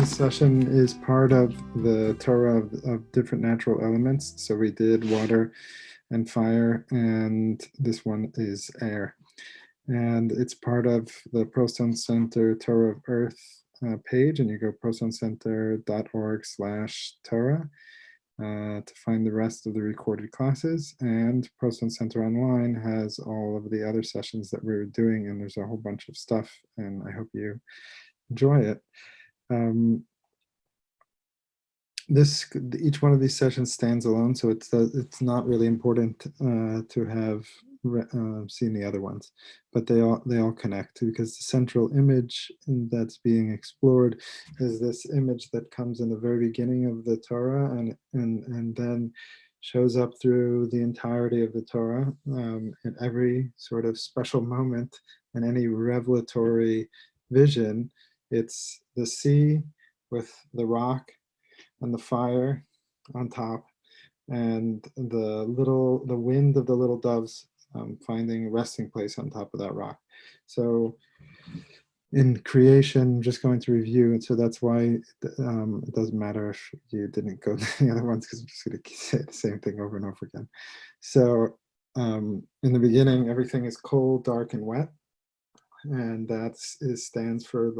This session is part of the Torah of different natural elements. So we did water and fire, and this one is air. And it's part of the Prostone Center Torah of Earth page, and you go prostoncenter.org/Torah to find the rest of the recorded classes. And Prostone Center Online has all of the other sessions that we're doing, and there's a whole bunch of stuff, and I hope you enjoy it. Each one of these sessions stands alone, so it's not really important to have seen the other ones, but they all connect, because the central image that's being explored is this image that comes in the very beginning of the Torah and then shows up through the entirety of the Torah in every sort of special moment and any revelatory vision. It's the sea with the rock and the fire on top, and the wind of the little doves finding a resting place on top of that rock. So in creation, just going to review, and so that's why it doesn't matter if you didn't go to the other ones, because I'm just going to say the same thing over and over again. So in the beginning, everything is cold, dark, and wet. And that stands for it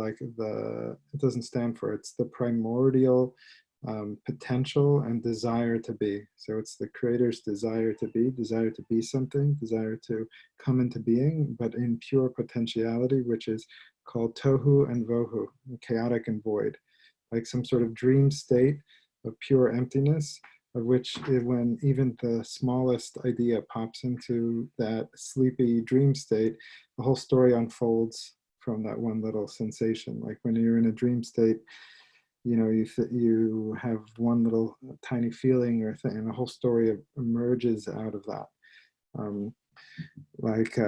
doesn't stand for, it's the primordial potential and desire to be. So it's the creator's desire to be something, desire to come into being, but in pure potentiality, which is called tohu and vohu, chaotic and void, like some sort of dream state of pure emptiness, of which when even the smallest idea pops into that sleepy dream state, the whole story unfolds from that one little sensation. Like when you're in a dream state, you have one little tiny feeling or thing, and the whole story emerges out of that. Like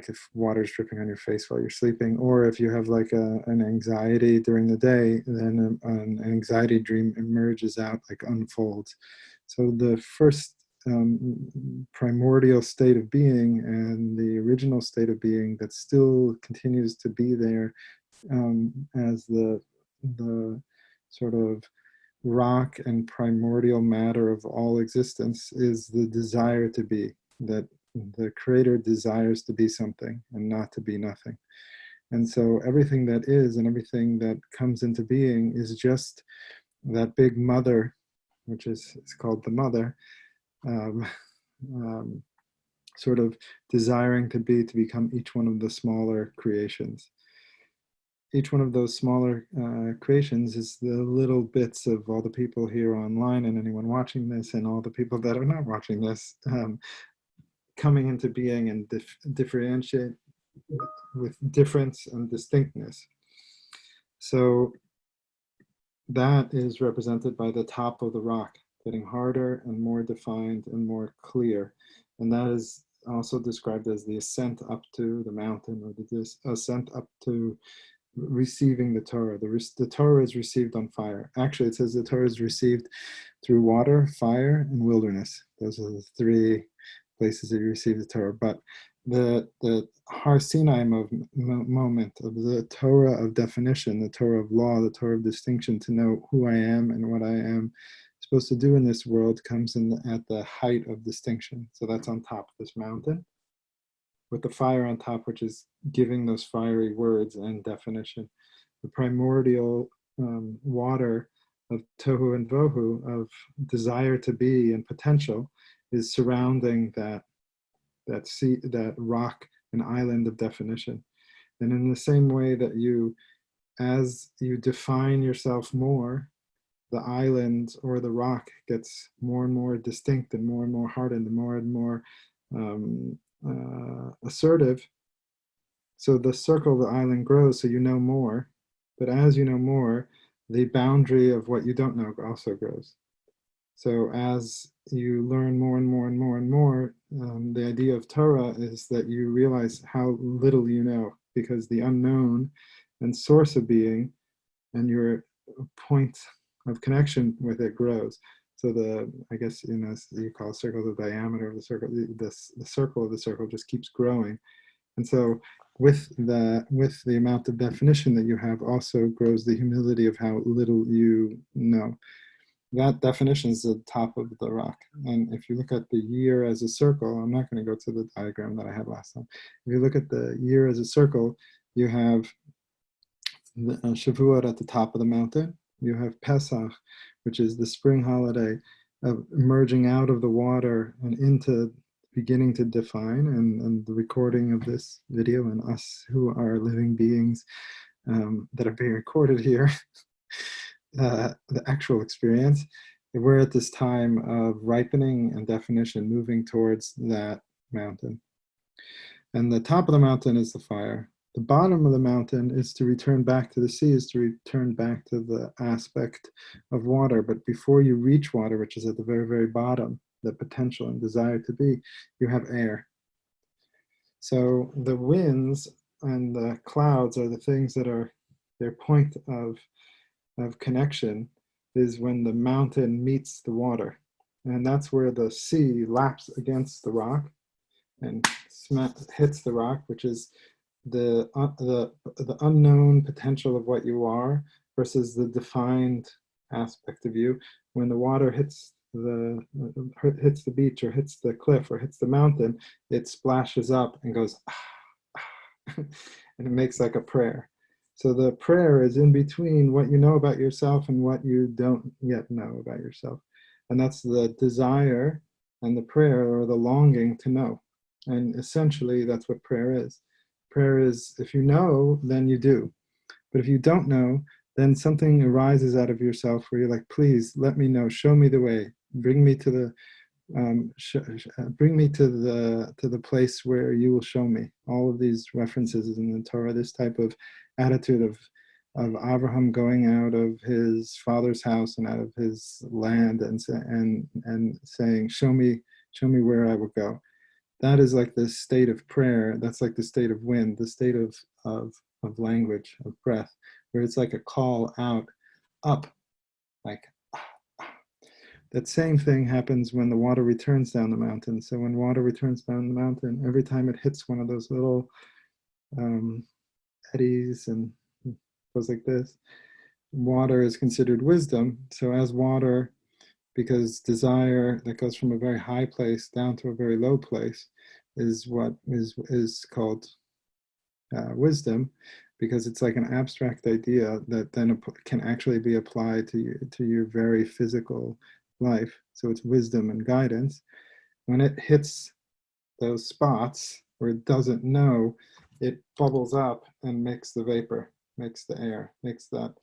if water's dripping on your face while you're sleeping, or if you have like an anxiety during the day, then an anxiety dream emerges out, like unfolds. So the first primordial state of being and the original state of being that still continues to be there as the sort of rock and primordial matter of all existence is the desire to be, that the creator desires to be something and not to be nothing. And so everything that is and everything that comes into being is just that big mother, which is called the mother, sort of desiring to become each one of the smaller creations. Each one of those smaller creations is the little bits of all the people here online and anyone watching this and all the people that are not watching this coming into being and differentiate with difference and distinctness. So that is represented by the top of the rock getting harder and more defined and more clear. And that is also described as the ascent up to the mountain, or the ascent up to receiving the Torah. The Torah is received on fire. Actually, it says the Torah is received through water, fire, and wilderness. Those are the three places that you receive the Torah. But the Har Sinai moment of the Torah of definition, the Torah of law, the Torah of distinction, to know who I am and what I am supposed to do in this world, comes at the height of distinction. So that's on top of this mountain, with the fire on top, which is giving those fiery words and definition. The primordial water of tohu and vohu, of desire to be and potential, is surrounding that sea, that rock, an island of definition. And in the same way that as you define yourself more, the island or the rock gets more and more distinct and more hardened and more assertive. So the circle of the island grows, so you know more. But as you know more, the boundary of what you don't know also grows. So as you learn more and more, the idea of Torah is that you realize how little you know, because the unknown and source of being and your point of connection with it grows. So I guess you call a circle the diameter of the circle, the circle of the circle just keeps growing. And so with the amount of definition that you have also grows the humility of how little you know. That definition is the top of the rock. And if you look at the year as a circle, I'm not going to go to the diagram that I had last time. If you look at the year as a circle, you have the Shavuot at the top of the mountain. You have Pesach, which is the spring holiday of emerging out of the water and into beginning to define. And the recording of this video and us who are living beings that are being recorded here, the actual experience, we're at this time of ripening and definition, moving towards that mountain. And the top of the mountain is the fire. The bottom of the mountain is to return back to the sea, is to return back to the aspect of water. But before you reach water, which is at the very, very bottom, the potential and desire to be, you have air. So the winds and the clouds are the things that are their point of connection, is when the mountain meets the water. And that's where the sea laps against the rock and hits the rock, which is the unknown potential of what you are versus the defined aspect of you. When the water hits the beach or hits the cliff or hits the mountain, it splashes up and goes and it makes like a prayer. So the prayer is in between what you know about yourself and what you don't yet know about yourself. And that's the desire and the prayer, or the longing to know. And essentially that's what prayer is. Prayer is, if you know, then you do. But if you don't know, then something arises out of yourself where you're like, please let me know, show me the way, bring me to the place where you will show me. All of these references in the Torah, this type of attitude of Abraham going out of his father's house and out of his land and saying, show me where I will go. That is like the state of prayer. That's like the state of wind, the state of language, of breath, where it's like a call out, up, like that same thing happens when the water returns down the mountain. So when water returns down the mountain, every time it hits one of those little eddies and goes like this, water is considered wisdom. So as water, because desire that goes from a very high place down to a very low place is what is called wisdom, because it's like an abstract idea that then can actually be applied to your very physical life. So it's wisdom and guidance. When it hits those spots where it doesn't know, it bubbles up and makes the vapor, makes the air, makes that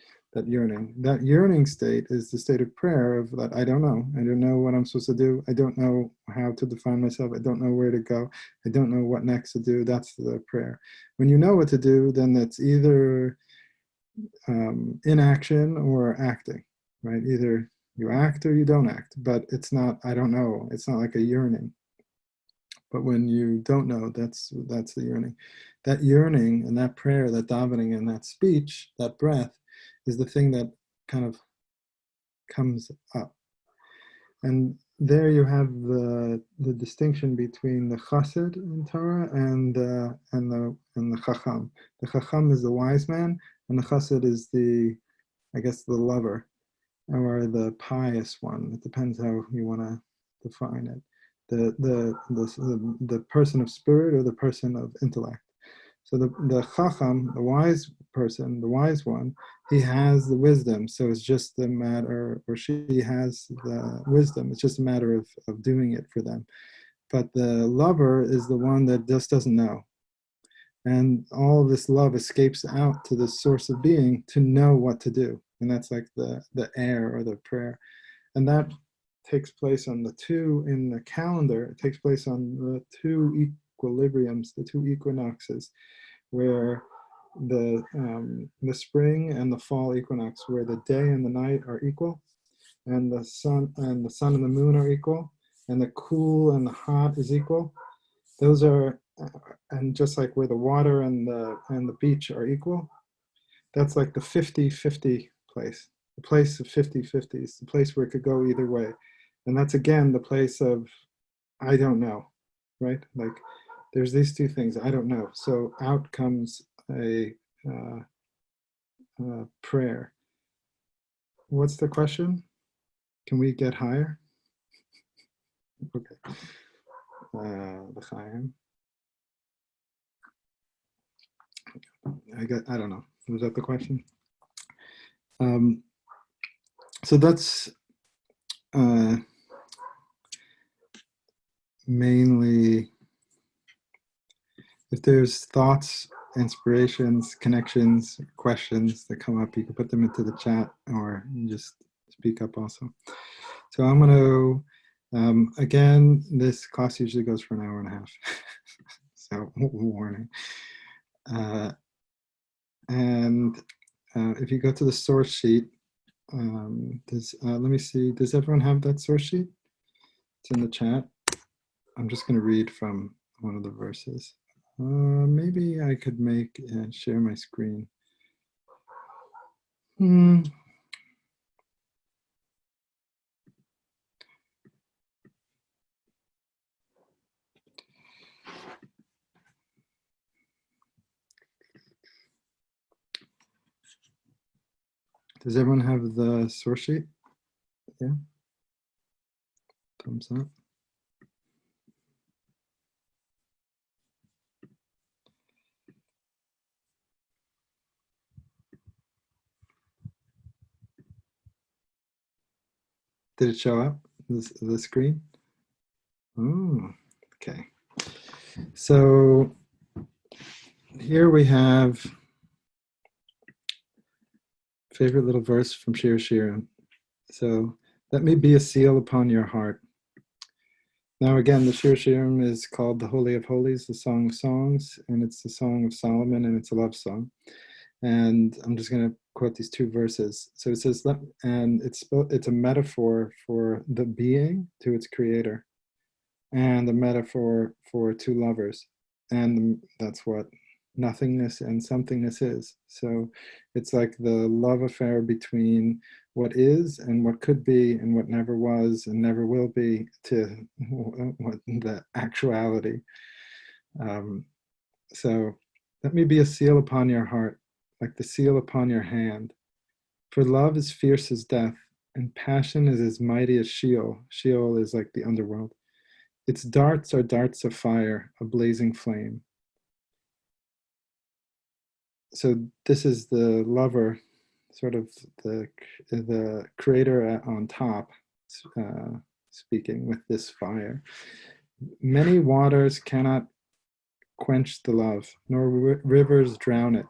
yearning. That yearning state is the state of prayer of that I don't know. I don't know what I'm supposed to do. I don't know how to define myself. I don't know where to go. I don't know what next to do. That's the prayer. When you know what to do, then that's either inaction or acting, right? Either you act or you don't act, but it's not, I don't know. It's not like a yearning. But when you don't know, that's the yearning. That yearning and that prayer, that davening and that speech, that breath, is the thing that kind of comes up. And there you have the distinction between the chassid in Torah and the chacham. The chacham is the wise man, and the chassid is the lover or the pious one. It depends how you want to define it. The person of spirit or the person of intellect. So the chacham, the wise person, the wise one, he has the wisdom. So it's just a matter, or she has the wisdom. It's just a matter of doing it for them. But the lover is the one that just doesn't know. And all of this love escapes out to the source of being to know what to do. And that's like the air or the prayer. And that takes place on the two in the calendar. It takes place on the two equilibriums, the two equinoxes, where the spring and the fall equinox, where the day and the night are equal, and the sun and the moon are equal, and the cool and the hot is equal. Those are, and just like where the water and the beach are equal, that's like the 50-50 place, the place of 50-50s, the place where it could go either way. And that's again the place of I don't know, right? Like there's these two things. I don't know. So out comes a prayer. What's the question? Can we get higher? Okay. L'chaim. I don't know. Was that the question? So that's mainly, if there's thoughts, inspirations, connections, questions that come up, you can put them into the chat or just speak up also. So I'm going to, again, this class usually goes for an hour and a half. So warning. And if you go to the source sheet, let me see, does everyone have that source sheet? It's in the chat. I'm just going to read from one of the verses. Maybe I could make share my screen. Does everyone have the source sheet? Yeah. Thumbs up. Did it show up, the screen? Oh, okay. So here we have favorite little verse from Shir Shirim. So let me be a seal upon your heart. Now again, the Shir Shirim is called the Holy of Holies, the Song of Songs, and it's the Song of Solomon, and it's a love song. And I'm just going to quote these two verses. So it says, and it's a metaphor for the being to its creator, and a metaphor for two lovers. And that's what nothingness and somethingness is. So it's like the love affair between what is and what could be and what never was and never will be to what the actuality. So let me be a seal upon your heart, like the seal upon your hand. For love is fierce as death, and passion is as mighty as Sheol. Sheol is like the underworld. Its darts are darts of fire, a blazing flame. So this is the lover, sort of the creator on top, speaking with this fire. Many waters cannot quench the love, nor rivers drown it.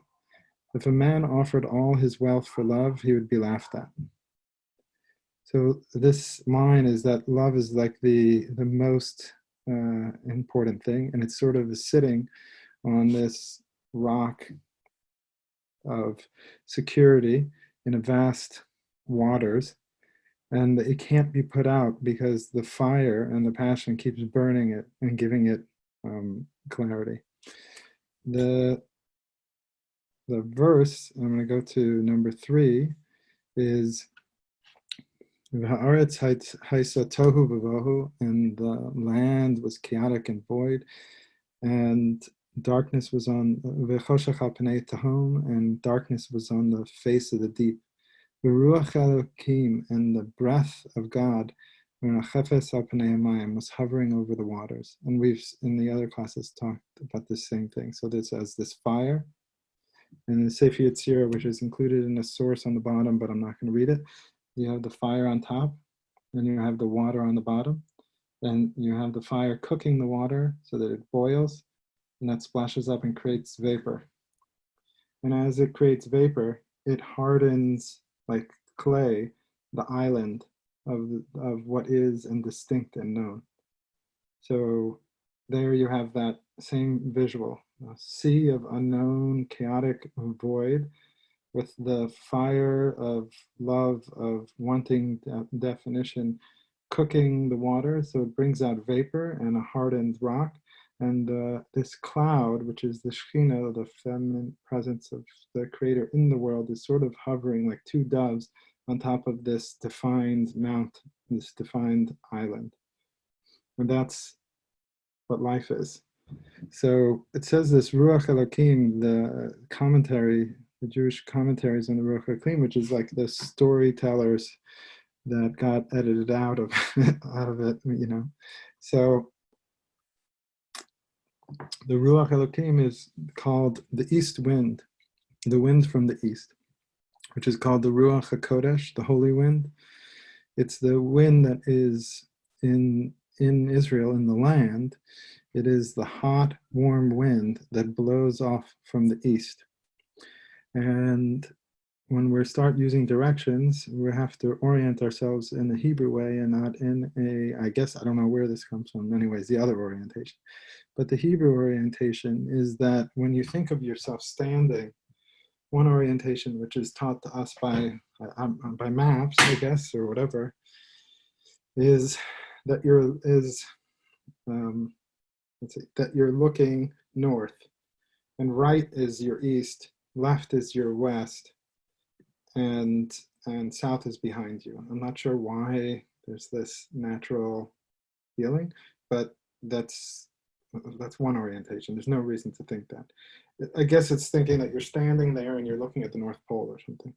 If a man offered all his wealth for love, he would be laughed at. So this line is that love is like the most important thing, and it's sort of sitting on this rock of security in a vast waters, and it can't be put out because the fire and the passion keeps burning it and giving it clarity. The verse, I'm going to go to number 3, is V'haaretz haisa tohu v'vohu, and the land was chaotic and void, and darkness was on v'choshech al pnei tahom, and darkness was on the face of the deep. V'ruach Elokim, and the breath of God, v'chefes al pnei hamayim, was hovering over the waters. And we've in the other classes talked about the same thing. So this as this fire, and the Sefer Yetzirah, which is included in a source on the bottom, but I'm not going to read it. You have the fire on top, and you have the water on the bottom, and you have the fire cooking the water so that it boils, and that splashes up and creates vapor. And as it creates vapor, it hardens like clay the island of what is and distinct and known. So there you have that same visual, a sea of unknown, chaotic void, with the fire of love, of wanting definition, cooking the water, so it brings out vapor and a hardened rock. And this cloud, which is the Shekhinah, the feminine presence of the Creator in the world, is sort of hovering like two doves on top of this defined mount, this defined island. And that's what life is. So it says this Ruach Elokim, the commentary, the Jewish commentaries on the Ruach Elokim, which is like the storytellers that got edited out of out of it, you know. So the Ruach Elokim is called the east wind, the wind from the east, which is called the Ruach HaKodesh, the holy wind. It's the wind that is in Israel, in the land. It is the hot, warm wind that blows off from the east. And when we start using directions, we have to orient ourselves in the Hebrew way and not in a, I guess, I don't know where this comes from, anyways, the other orientation. But the Hebrew orientation is that when you think of yourself standing, one orientation which is taught to us by maps, I guess, or whatever, is that that you're looking north, and right is your east, left is your west, and south is behind you. I'm not sure why there's this natural feeling, but that's one orientation. There's no reason to think that. I guess it's thinking that you're standing there and you're looking at the North Pole or something.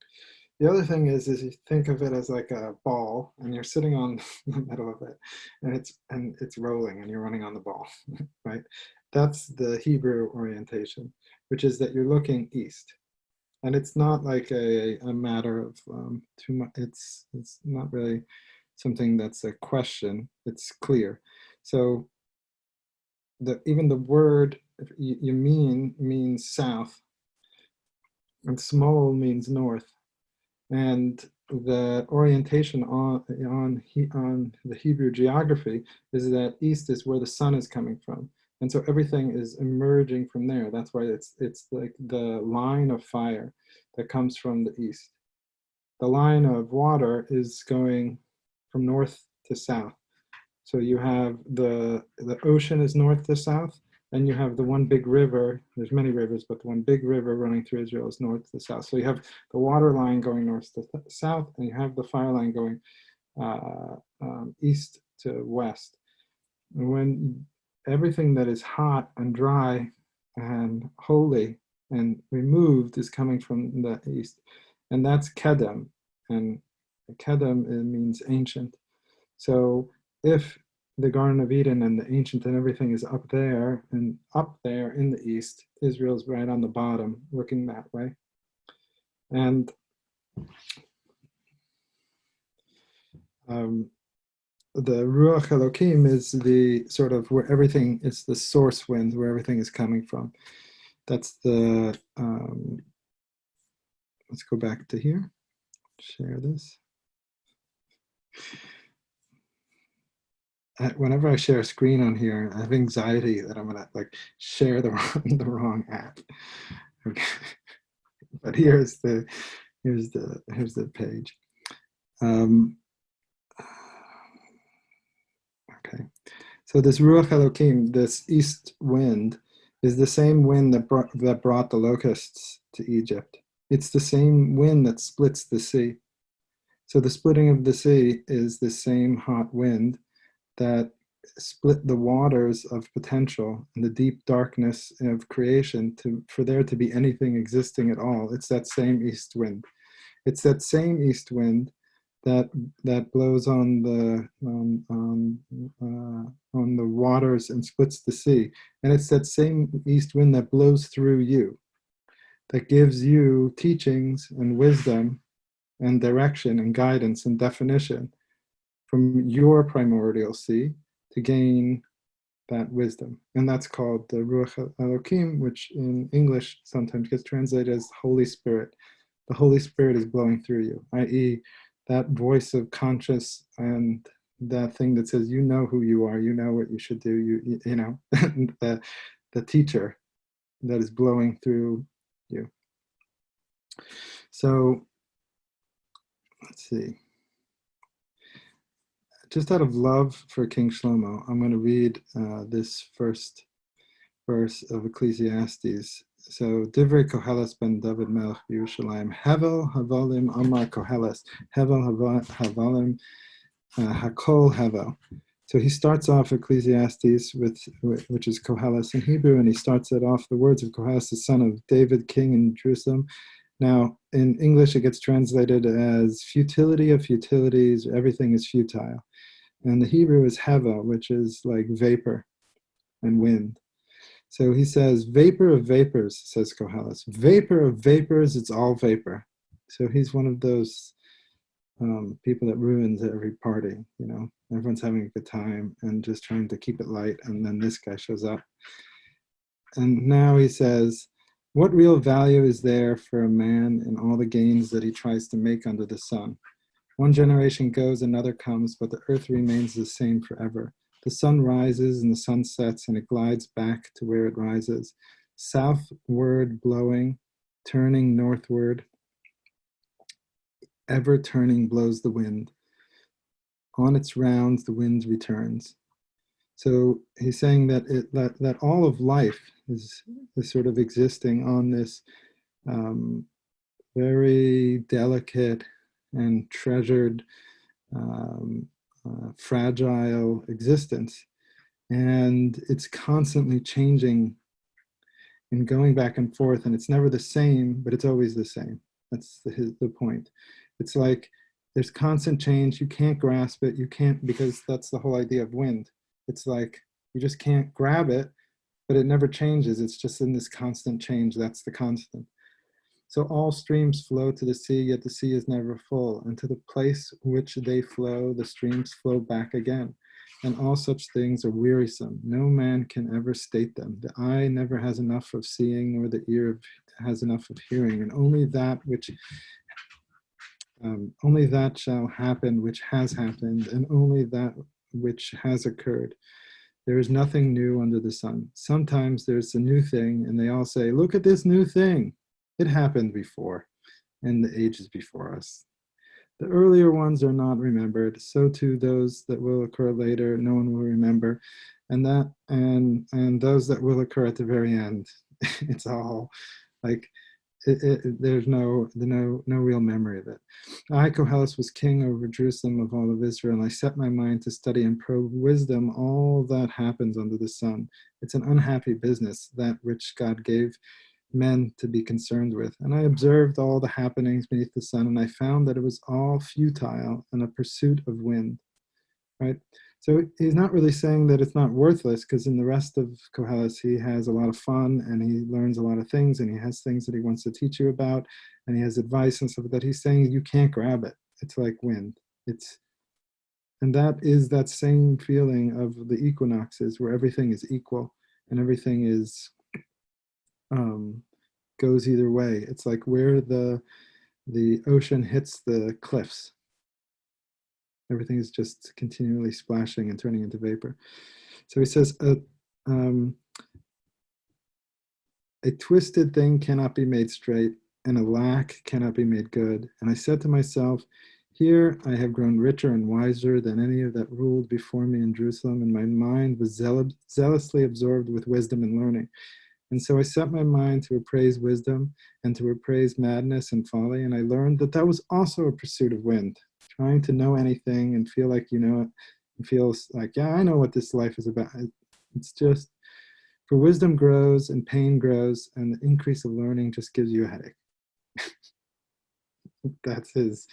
The other thing is you think of it as like a ball, and you're sitting on the middle of it, and it's rolling, and you're running on the ball, right? That's the Hebrew orientation, which is that you're looking east, and it's not like a matter of too much. It's not really something that's a question. It's clear. So even the word Yamin means south, and Smol means north. And the orientation on the Hebrew geography is that east is where the sun is coming from, and so everything is emerging from there. That's why it's like the line of fire that comes from the east. The line of water is going from north to south. So you have the ocean is north to south, and you have the one big river. There's many rivers, but the one big river running through Israel is north to south. So you have the water line going north to south, and you have the fire line going east to west. And when everything that is hot and dry and holy and removed is coming from the east, and that's Kedem, and Kedem means ancient. So if the Garden of Eden and the ancient and everything is up there, and up there in the east, Israel's right on the bottom, looking that way. And the Ruach Elokim is the sort of where everything is, the source wind, where everything is coming from. That's the, let's go back to here, share this. Whenever I share a screen on here, I have anxiety that I'm gonna like share the wrong app. Okay. But here's the page. Okay, so this Ruach Elokim, this east wind, is the same wind that brought the locusts to Egypt. It's the same wind that splits the sea. So the splitting of the sea is the same hot wind that split the waters of potential and the deep darkness of creation for there to be anything existing at all. It's that same east wind. It's that same east wind that blows on the waters and splits the sea. And it's that same east wind that blows through you, that gives you teachings and wisdom and direction and guidance and definition from your primordial sea to gain that wisdom. And that's called the Ruach Elokim, which in English sometimes gets translated as Holy Spirit. The Holy Spirit is blowing through you, i.e. that voice of conscious and that thing that says, you know who you are, you know what you should do, you know, the teacher that is blowing through you. So let's see. Just out of love for King Shlomo, I'm going to read this first verse of Ecclesiastes. So, Divrei Koheles ben David Melech Yerushalayim, Hevel Havalim Amar Koheles, Hevel Havalim Hakol Hevel. So he starts off Ecclesiastes which is Koheles in Hebrew, and he starts it off the words of Koheles, the son of David, king in Jerusalem. Now, in English, it gets translated as futility of futilities, everything is futile. And the Hebrew is heva, which is like vapor and wind. So he says, vapor of vapors, says Koheles. Vapor of vapors, it's all vapor. So he's one of those people that ruins every party, you know. Everyone's having a good time and just trying to keep it light, and then this guy shows up. And now he says, what real value is there for a man in all the gains that he tries to make under the sun? One generation goes, another comes, but the earth remains the same forever. The sun rises and the sun sets, and it glides back to where it rises. Southward blowing, turning northward, ever turning blows the wind. On its rounds, the wind returns. So he's saying that that all of life is sort of existing on this very delicate and treasured, fragile existence. And it's constantly changing and going back and forth, and it's never the same, but it's always the same. That's the point. It's like there's constant change. You can't grasp it. You can't, because that's the whole idea of wind. It's like you just can't grab it, but it never changes. It's just in this constant change. That's the constant. So all streams flow to the sea, yet the sea is never full. And to the place which they flow, the streams flow back again. And all such things are wearisome. No man can ever state them. The eye never has enough of seeing, nor the ear has enough of hearing. And only that shall happen which has happened, and only that which has occurred. There is nothing new under the sun. Sometimes there's a new thing, and they all say, look at this new thing. It happened before, in the ages before us. The earlier ones are not remembered, so too those that will occur later, no one will remember, and those that will occur at the very end. It's all like there's no real memory of it. I, Koheles, was king over Jerusalem of all of Israel, and I set my mind to study and probe wisdom all that happens under the sun. It's an unhappy business, that which God gave men to be concerned with. And I observed all the happenings beneath the sun, and I found that it was all futile and a pursuit of wind, right? So he's not really saying that it's not worthless, because in the rest of Koheles, he has a lot of fun and he learns a lot of things, and he has things that he wants to teach you about, and he has advice and stuff, that he's saying you can't grab it. It's like wind. And that is that same feeling of the equinoxes, where everything is equal and everything is goes either way. It's like where the ocean hits the cliffs. Everything is just continually splashing and turning into vapor. So he says, a twisted thing cannot be made straight, and a lack cannot be made good. And I said to myself, here I have grown richer and wiser than any that ruled before me in Jerusalem, and my mind was zealously absorbed with wisdom and learning. And so I set my mind to appraise wisdom and to appraise madness and folly, and I learned that that was also a pursuit of wind, trying to know anything and feel like you know it, and feels like, yeah, I know what this life is about. It's just, for wisdom grows and pain grows, and the increase of learning just gives you a headache. That's his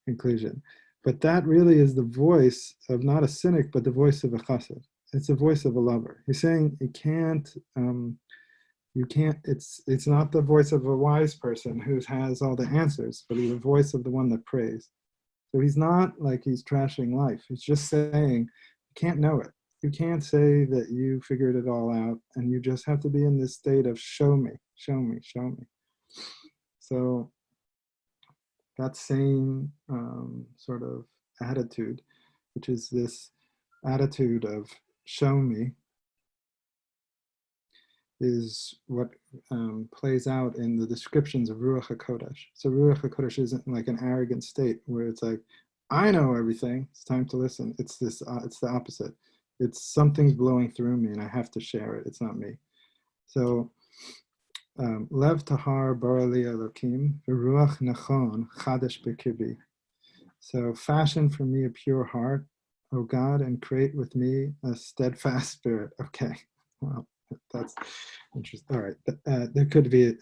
conclusion. But that really is the voice of not a cynic, but the voice of a chassid. It's the voice of a lover. He's saying you can't, it's not the voice of a wise person who has all the answers, but it's the voice of the one that prays. So he's not like he's trashing life. He's just saying, you can't know it. You can't say that you figured it all out, and you just have to be in this state of show me, show me, show me. So that same sort of attitude, which is this attitude of show me, is what plays out in the descriptions of Ruach HaKodesh. So Ruach HaKodesh isn't like an arrogant state where it's like, I know everything, it's time to listen. It's this, it's the opposite. It's something's blowing through me and I have to share it. It's not me. So Lev Tahar Barali Elokim, Ruach Nachon Chadesh Bekibi. So fashion for me a pure heart, O God, and create with me a steadfast spirit. Okay, well, that's interesting. All right, there could be.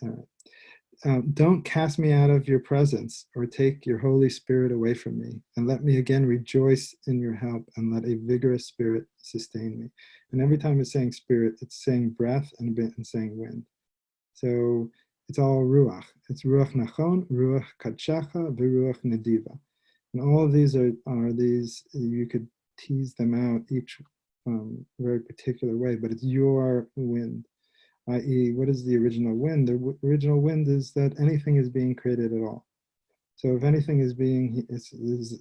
Don't cast me out of your presence or take your Holy Spirit away from me, and let me again rejoice in your help, and let a vigorous spirit sustain me. And every time it's saying spirit, it's saying breath and saying wind. So it's all ruach. It's ruach nachon, ruach kadshacha, v'ruach nediva. And all of these are these, you could tease them out each very particular way, but it's your wind, i.e., what is the original wind? The original wind is that anything is being created at all. So if anything is being,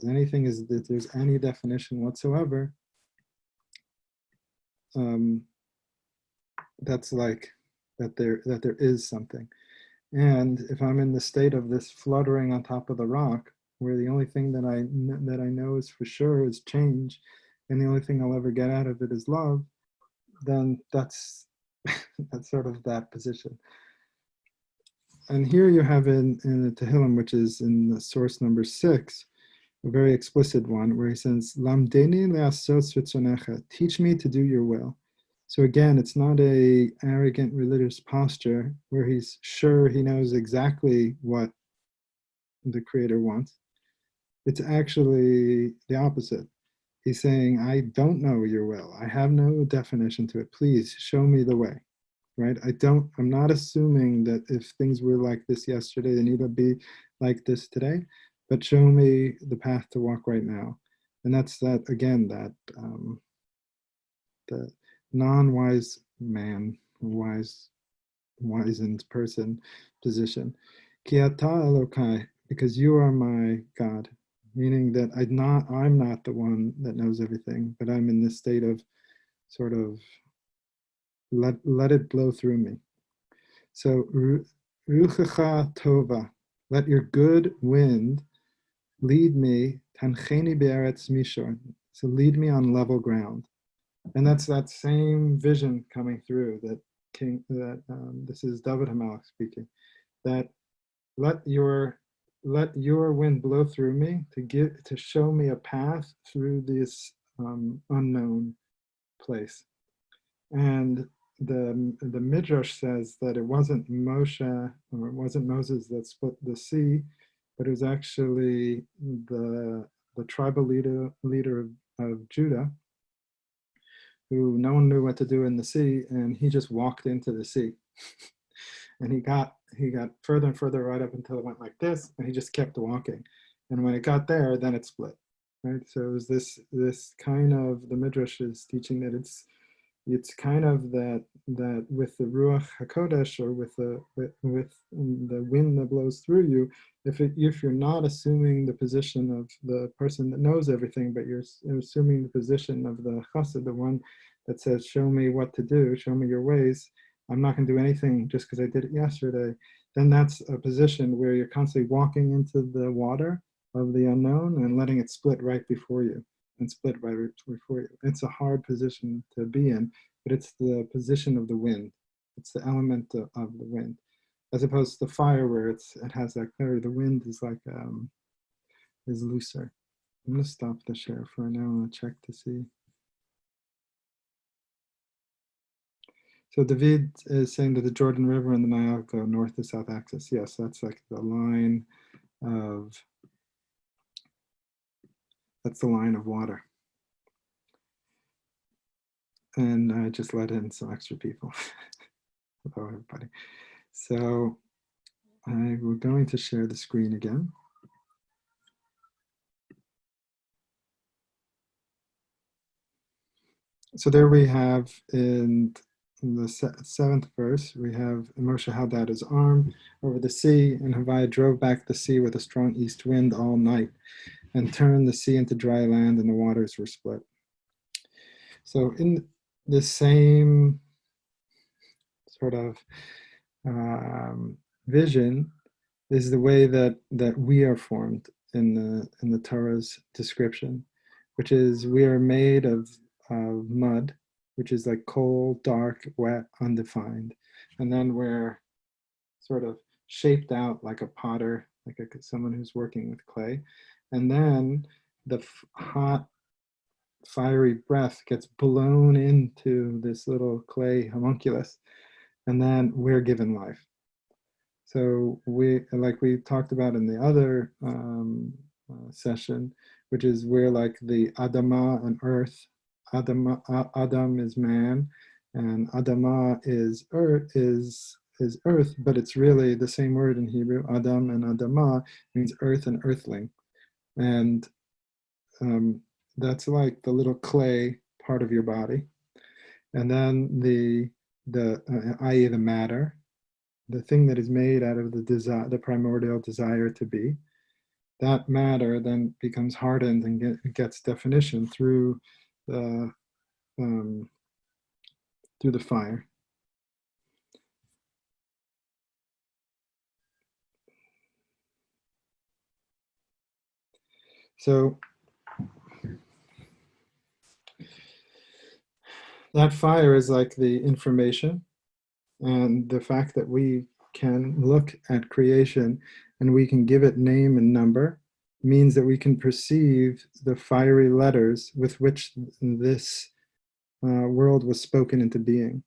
anything is that there's any definition whatsoever, that's like that there is something. And if I'm in the state of this fluttering on top of the rock, where the only thing that I know is for sure is change, and the only thing I'll ever get out of it is love, then that's that's sort of that position. And here you have in the Tehillim, which is in the source number 6, a very explicit one, where he says, "Lamdeni le'asot ritzonecha," teach me to do your will. So again, it's not a arrogant religious posture where he's sure he knows exactly what the Creator wants. It's actually the opposite. He's saying, I don't know your will. I have no definition to it. Please show me the way, right? I'm not assuming that if things were like this yesterday, they need to be like this today, but show me the path to walk right now. And that's that, again, that the non-wise man, wizened person position. Ki ata Elokai, because you are my God, meaning that I'm not the one that knows everything, but I'm in this state of sort of let it blow through me. So ruchecha tova, let your good wind lead me, tancheni be'eretz mishor, so lead me on level ground. And that's that same vision coming through that this is David Hamelech speaking, that let your wind blow through me to show me a path through this unknown place. And the Midrash says that it wasn't Moshe, or it wasn't Moses that split the sea, but it was actually the tribal leader of Judah, who no one knew what to do in the sea, and he just walked into the sea. And he got further and further right up until it went like this, and he just kept walking. And when it got there, then it split. Right? So it was this kind of, the Midrash is teaching that it's kind of that with the Ruach HaKodesh, or with the wind that blows through you, if you're not assuming the position of the person that knows everything, but you're assuming the position of the chassid, the one that says, show me what to do, show me your ways, I'm not going to do anything just because I did it yesterday, then that's a position where you're constantly walking into the water of the unknown and letting it split right before you. And split right before you. It's a hard position to be in, but it's the position of the wind. It's the element of the wind, as opposed to fire, where it has that clarity. The wind is like is looser. I'm going to stop the share for now and check to see. So David is saying that the Jordan River and the Nile go north to south axis. Yes, that's like the line of, that's the line of water. And I just let in some extra people. Hello, everybody. So we're going to share the screen again. So there we have in the 7th verse, we have Moshe held out his arm over the sea, and Havai drove back the sea with a strong east wind all night and turned the sea into dry land, and the waters were split. So in the same sort of vision is the way that we are formed in the Torah's description, which is we are made of mud, which is like cold, dark, wet, undefined, and then we're sort of shaped out like a potter, like someone who's working with clay, and then the hot fiery breath gets blown into this little clay homunculus, and then we're given life. So like we talked about in the other session, which is we're like the Adama and earth. Adam is man, and Adama is earth, but it's really the same word in Hebrew. Adam and Adama means earth and earthling, and that's like the little clay part of your body, and then i.e. the matter, the thing that is made out of the desire, the primordial desire to be. That matter then becomes hardened and gets definition through the fire. So that fire is like the information, and the fact that we can look at creation and we can give it name and number means that we can perceive the fiery letters with which this world was spoken into being.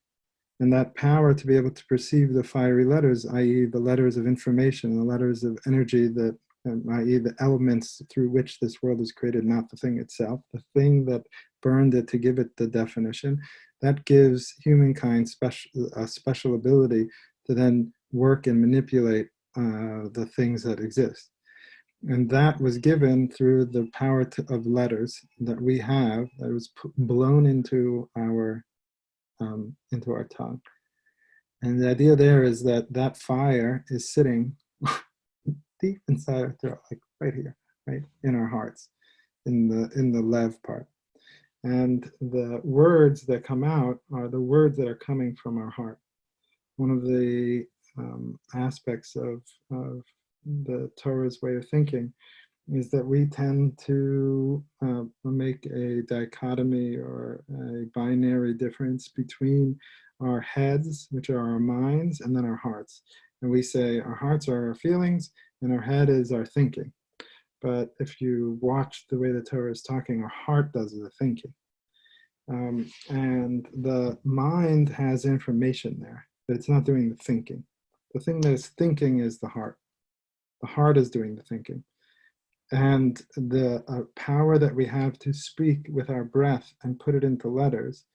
And that power to be able to perceive the fiery letters, i.e. the letters of information, the letters of energy, that i.e. the elements through which this world is created, not the thing itself, the thing that burned it to give it the definition, that gives humankind a special ability to then work and manipulate the things that exist. And that was given through the power of letters that we have, that was blown into our tongue. And the idea there is that that fire is sitting deep inside our throat, like right here, right in our hearts, in the lev part. And the words that come out are the words that are coming from our heart. One of the aspects of the Torah's way of thinking is that we tend to make a dichotomy or a binary difference between our heads, which are our minds, and then our hearts. And we say our hearts are our feelings and our head is our thinking. But if you watch the way the Torah is talking, our heart does the thinking. And the mind has information there, but it's not doing the thinking. The thing that is thinking is the heart. The heart is doing the thinking. And the power that we have to speak with our breath and put it into letters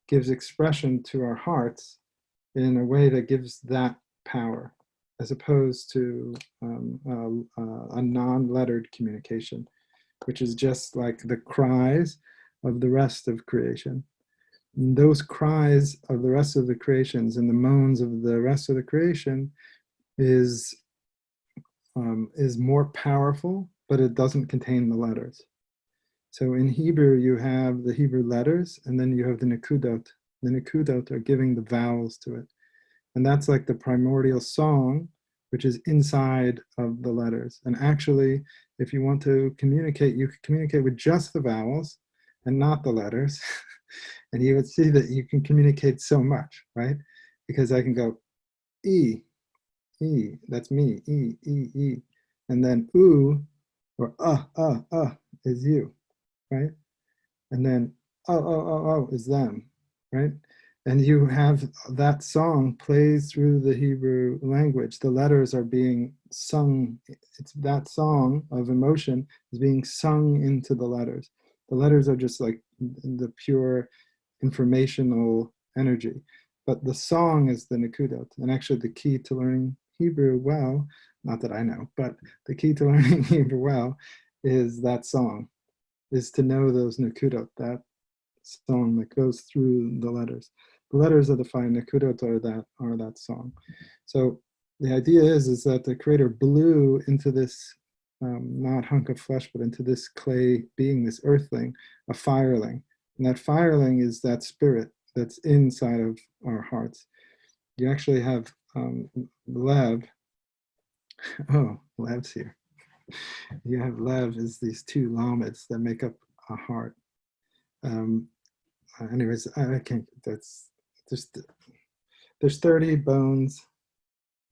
gives expression to our hearts in a way that gives that power, as opposed to a non-lettered communication, which is just like the cries of the rest of creation. And those cries of the rest of the creations and the moans of the rest of the creation is more powerful, but it doesn't contain the letters. So in Hebrew, you have the Hebrew letters, and then you have the nekudot. The nekudot are giving the vowels to it. And that's like the primordial song, which is inside of the letters. And actually, if you want to communicate, you can communicate with just the vowels and not the letters. And you would see that you can communicate so much, right? Because I can go, E, E, that's me, E, E, E. And then oo, or is you, right? And then is them, right? And you have that song plays through the Hebrew language. The letters are being sung. It's that song of emotion is being sung into the letters. The letters are just like the pure informational energy. But the song is the nekudot. And actually the key to learning Hebrew well, not that I know, but the key to learning Hebrew well is that song, is to know those nekudot, that song that goes through the letters. The letters are the fine, nekudot are that song. So the idea is that the Creator blew into this not hunk of flesh, but into this clay being, this earthling, a fireling. And that fireling is that spirit that's inside of our hearts. You actually have Lev. Oh, Lev's here. You have Lev is these two lamets that make up a heart. Anyways, I can't, that's just, there's 30 bones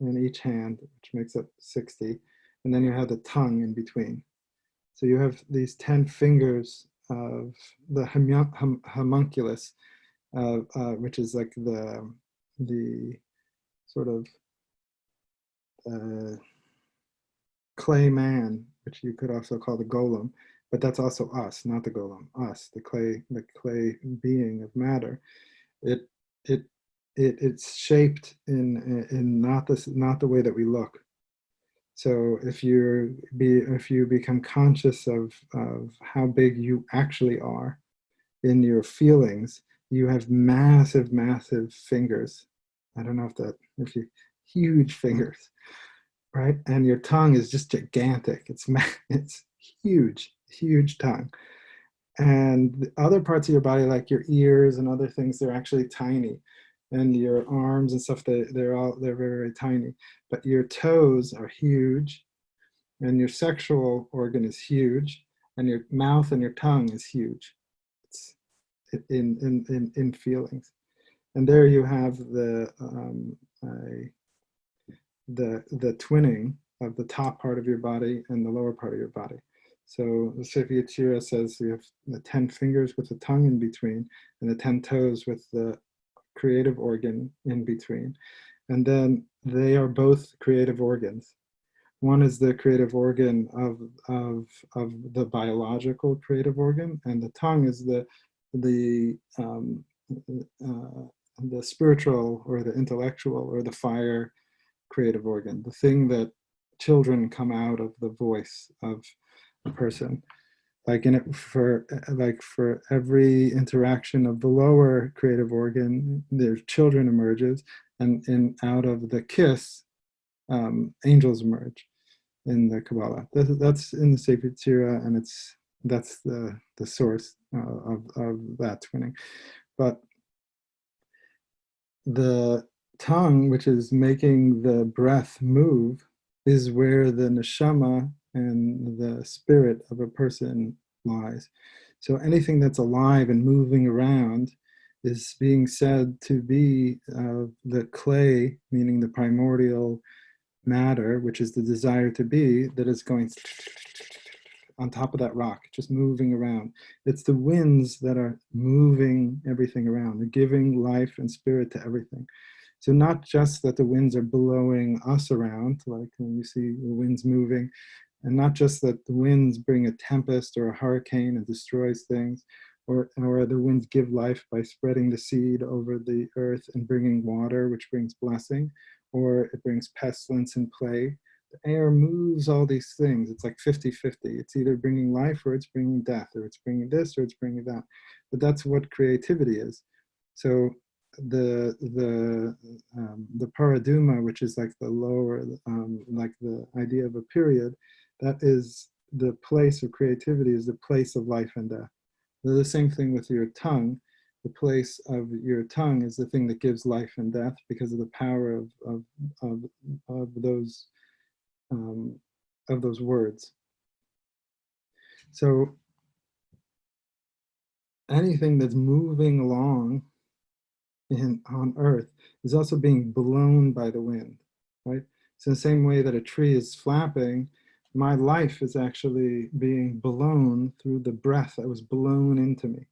in each hand, which makes up 60. And then you have the tongue in between. So you have these 10 fingers homunculus, which is like the sort of clay man, which you could also call the golem, but that's also us, not the golem, us, the clay being of matter. It it it's shaped in not the way that we look. So if you become conscious of how big you actually are in your feelings, you have massive fingers. I don't know if you huge fingers, right? And your tongue is just gigantic. It's huge tongue. And the other parts of your body, like your ears and other things, they're actually tiny. And your arms and stuff, they're very tiny. But your toes are huge, and your sexual organ is huge, and your mouth and your tongue is huge. It's in feelings. And there you have the twinning of the top part of your body and the lower part of your body. So the Psachyah says you have the 10 fingers with the tongue in between, and the 10 toes with the creative organ in between. And then they are both creative organs. One is the creative organ of the biological creative organ, and the tongue is the spiritual or the intellectual or the fire creative organ, the thing that children come out of the voice of a person. For every interaction of the lower creative organ, there's children emerges, and out of the kiss, angels emerge in the Kabbalah. That's in the Psachyah, and that's the source of that twinning. But the tongue, which is making the breath move, is where the neshama and the spirit of a person lies. So anything that's alive and moving around is being said to be the clay, meaning the primordial matter, which is the desire to be, that is going on top of that rock, just moving around. It's the winds that are moving everything around. They're giving life and spirit to everything. So not just that the winds are blowing us around, like when you see the winds moving, and not just that the winds bring a tempest or a hurricane and destroys things, or the winds give life by spreading the seed over the earth and bringing water, which brings blessing, or it brings pestilence and plague. The air moves all these things. It's like 50-50. It's either bringing life or it's bringing death, or it's bringing this or it's bringing that. But that's what creativity is. So the paraduma, which is like the lower, like the idea of a period, that is the place of creativity, is the place of life and death. The same thing with your tongue. The place of your tongue is the thing that gives life and death because of the power of those words. So anything that's moving along on earth is also being blown by the wind, right? So the same way that a tree is flapping, my life is actually being blown through the breath that was blown into me.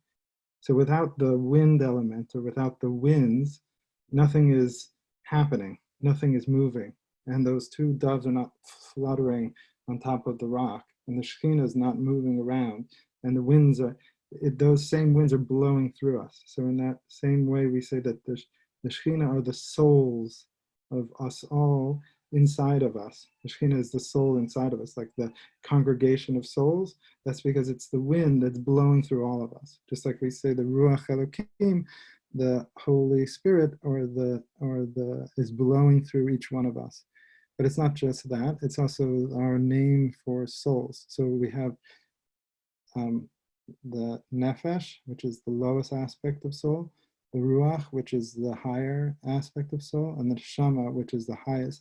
So without the wind element, or without the winds, nothing is happening, nothing is moving. And those two doves are not fluttering on top of the rock, and the Shekhinah is not moving around, and the winds are, those same winds are blowing through us. So in that same way, we say that the Shekhinah are the souls of us all inside of us. The Shekhinah is the soul inside of us, like the congregation of souls. That's because it's the wind that's blowing through all of us. Just like we say the Ruach Elokim, the Holy Spirit, or the is blowing through each one of us. But it's not just that, it's also our name for souls. So we have the Nefesh, which is the lowest aspect of soul, the Ruach, which is the higher aspect of soul, and the Neshama, which is the highest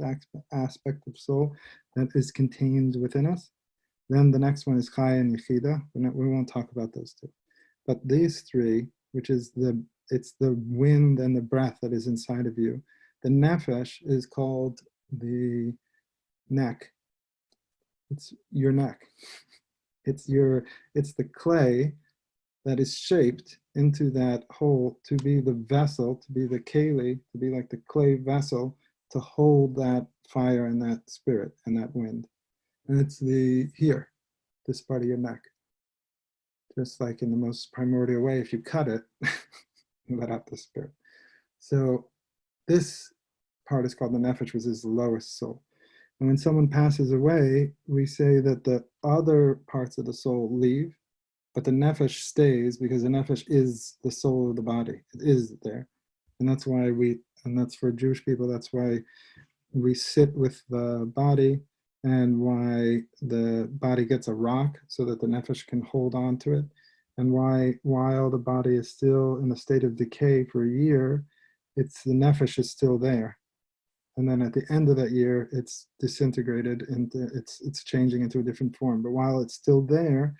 aspect of soul that is contained within us. Then the next one is Chaya and Yechida. We won't talk about those two. But these three, which is it's the wind and the breath that is inside of you. The Nefesh is called the neck. It's your neck. It's the clay that is shaped into that hole to be the vessel, to be the keli, to be like the clay vessel to hold that fire and that spirit and that wind. And it's here, this part of your neck. Just like in the most primordial way, if you cut it, you let out the spirit. So this part is called the nefesh, which is the lowest soul. And when someone passes away, we say that the other parts of the soul leave, but the nefesh stays because the nefesh is the soul of the body. It is there. And that's why and that's for Jewish people, that's why we sit with the body and why the body gets a rock so that the nefesh can hold on to it. And why, while the body is still in a state of decay for a year, the nefesh is still there. And then at the end of that year, it's disintegrated into, it's changing into a different form. But while it's still there,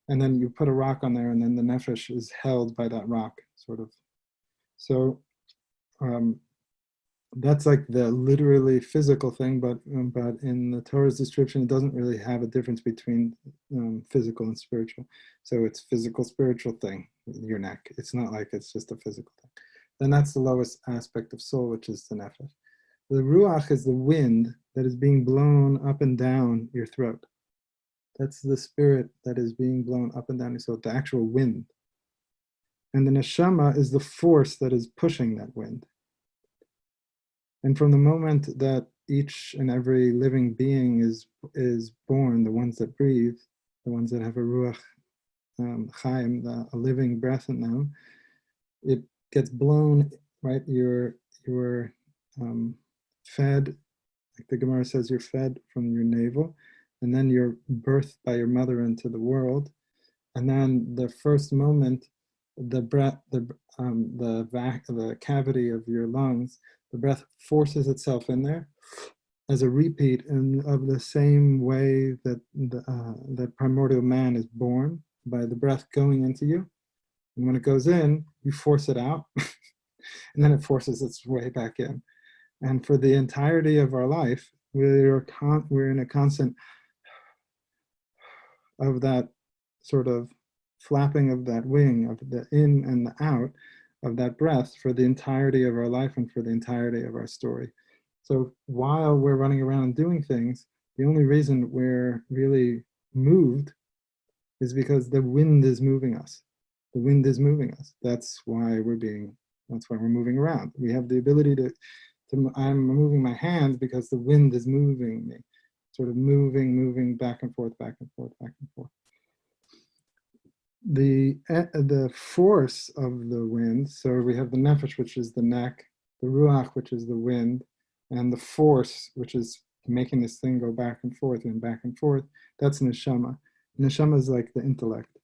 and then you put a rock on there, and then the nefesh is held by that rock, sort of. So that's like the literally physical thing, but in the Torah's description, it doesn't really have a difference between physical and spiritual. So it's physical, spiritual thing, your neck. It's not like it's just a physical thing. Then that's the lowest aspect of soul, which is the nefesh. The ruach is the wind that is being blown up and down your throat. That's the spirit that is being blown up and down your throat, the actual wind. And the neshama is the force that is pushing that wind. And from the moment that each and every living being is born, the ones that breathe, the ones that have a ruach chaim, a living breath in them, it gets blown, right? You're fed, like the Gemara says, you're fed from your navel, and then you're birthed by your mother into the world. And then the first moment, the breath, the cavity of your lungs, the breath forces itself in there as a repeat of the same way that that primordial man is born, by the breath going into you. And when it goes in, you force it out, and then it forces its way back in. And for the entirety of our life, we're in a constant of that sort of flapping of that wing, of the in and the out of that breath for the entirety of our life and for the entirety of our story. So while we're running around and doing things, the only reason we're really moved is because the wind is moving us. The wind is moving us. That's why we're moving around. We have the ability I'm moving my hands because the wind is moving me, sort of moving back and forth, back and forth, back and forth. The force of the wind, so we have the nefesh, which is the neck, the ruach, which is the wind, and the force, which is making this thing go back and forth, that's neshama. Neshama is like the intellect.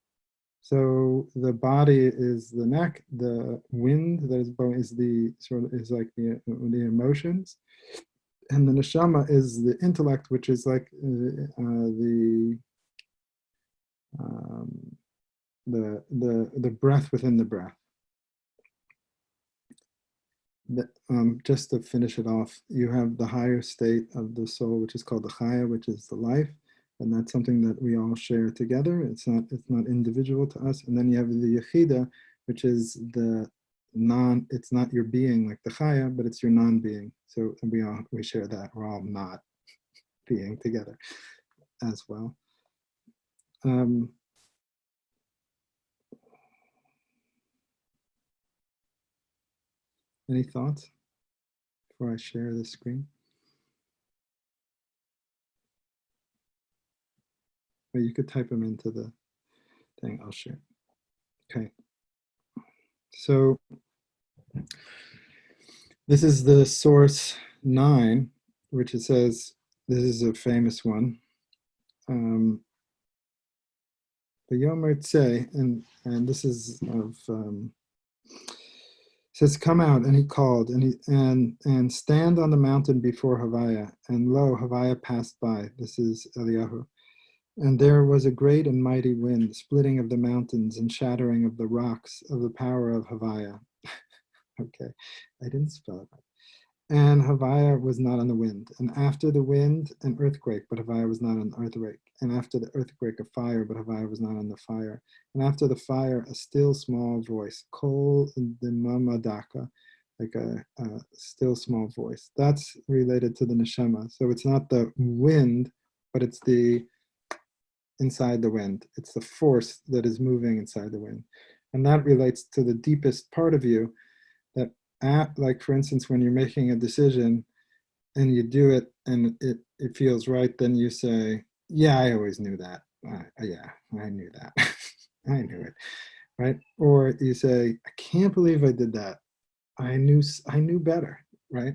So the body is the neck, the wind that is like the emotions, and the neshama is the intellect, which is like the breath within the breath. Just to finish it off, you have the higher state of the soul, which is called the Chaya, which is the life, and that's something that we all share together. It's not individual to us. And then you have the Yechida, which is it's not your being like the Chaya, but it's your non-being. So we share that. We're all not being together as well. Any thoughts before I share the screen? Or you could type them into the thing, I'll share. Okay. So this is the source 9, which it says, this is a famous one. The Yomer Tzeh, and this is of says, come out, and he called, and stand on the mountain before Havaya, and lo, Havaya passed by. This is Eliyahu. And there was a great and mighty wind, splitting of the mountains and shattering of the rocks of the power of Havaya. Okay, I didn't spell it right. And Havaya was not on the wind. And after the wind, an earthquake, but Havaya was not on the earthquake. And after the earthquake, a fire, but Havaya was not on the fire. And after the fire, a still small voice, Kol Dimamadaka, like a still small voice. That's related to the neshama. So it's not the wind, but it's the inside the wind. It's the force that is moving inside the wind. And that relates to the deepest part of you that, like for instance, when you're making a decision and you do it and it feels right, then you say, yeah, I always knew that. Yeah, I knew that. I knew it, right? Or you say, I can't believe I did that. I knew better, right?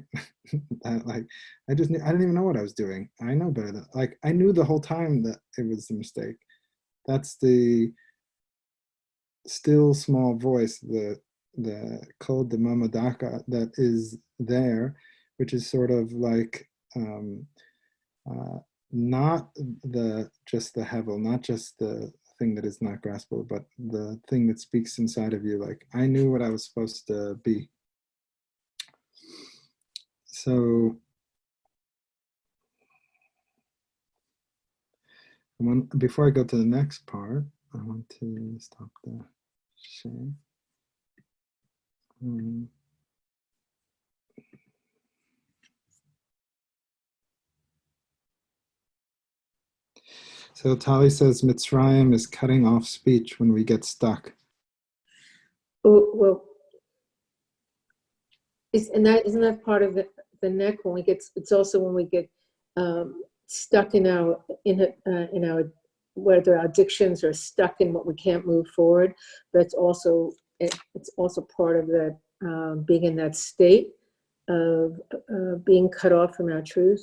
Like I just knew, I didn't even know what I was doing. I know better than, like I knew the whole time that it was a mistake. That's the still small voice, the code, the mamadaka that is there, which is sort of like uh, not the just the hevel, not just the thing that is not graspable, but the thing that speaks inside of you. Like I knew what I was supposed to be. So before I go to the next part, I want to stop the share. So Tali says Mitzrayim is cutting off speech when we get stuck. Oh, well, isn't that part of the neck when we get? It's also when we get stuck in our whether our addictions are stuck in what we can't move forward. That's also it's also part of that being in that state of being cut off from our truth.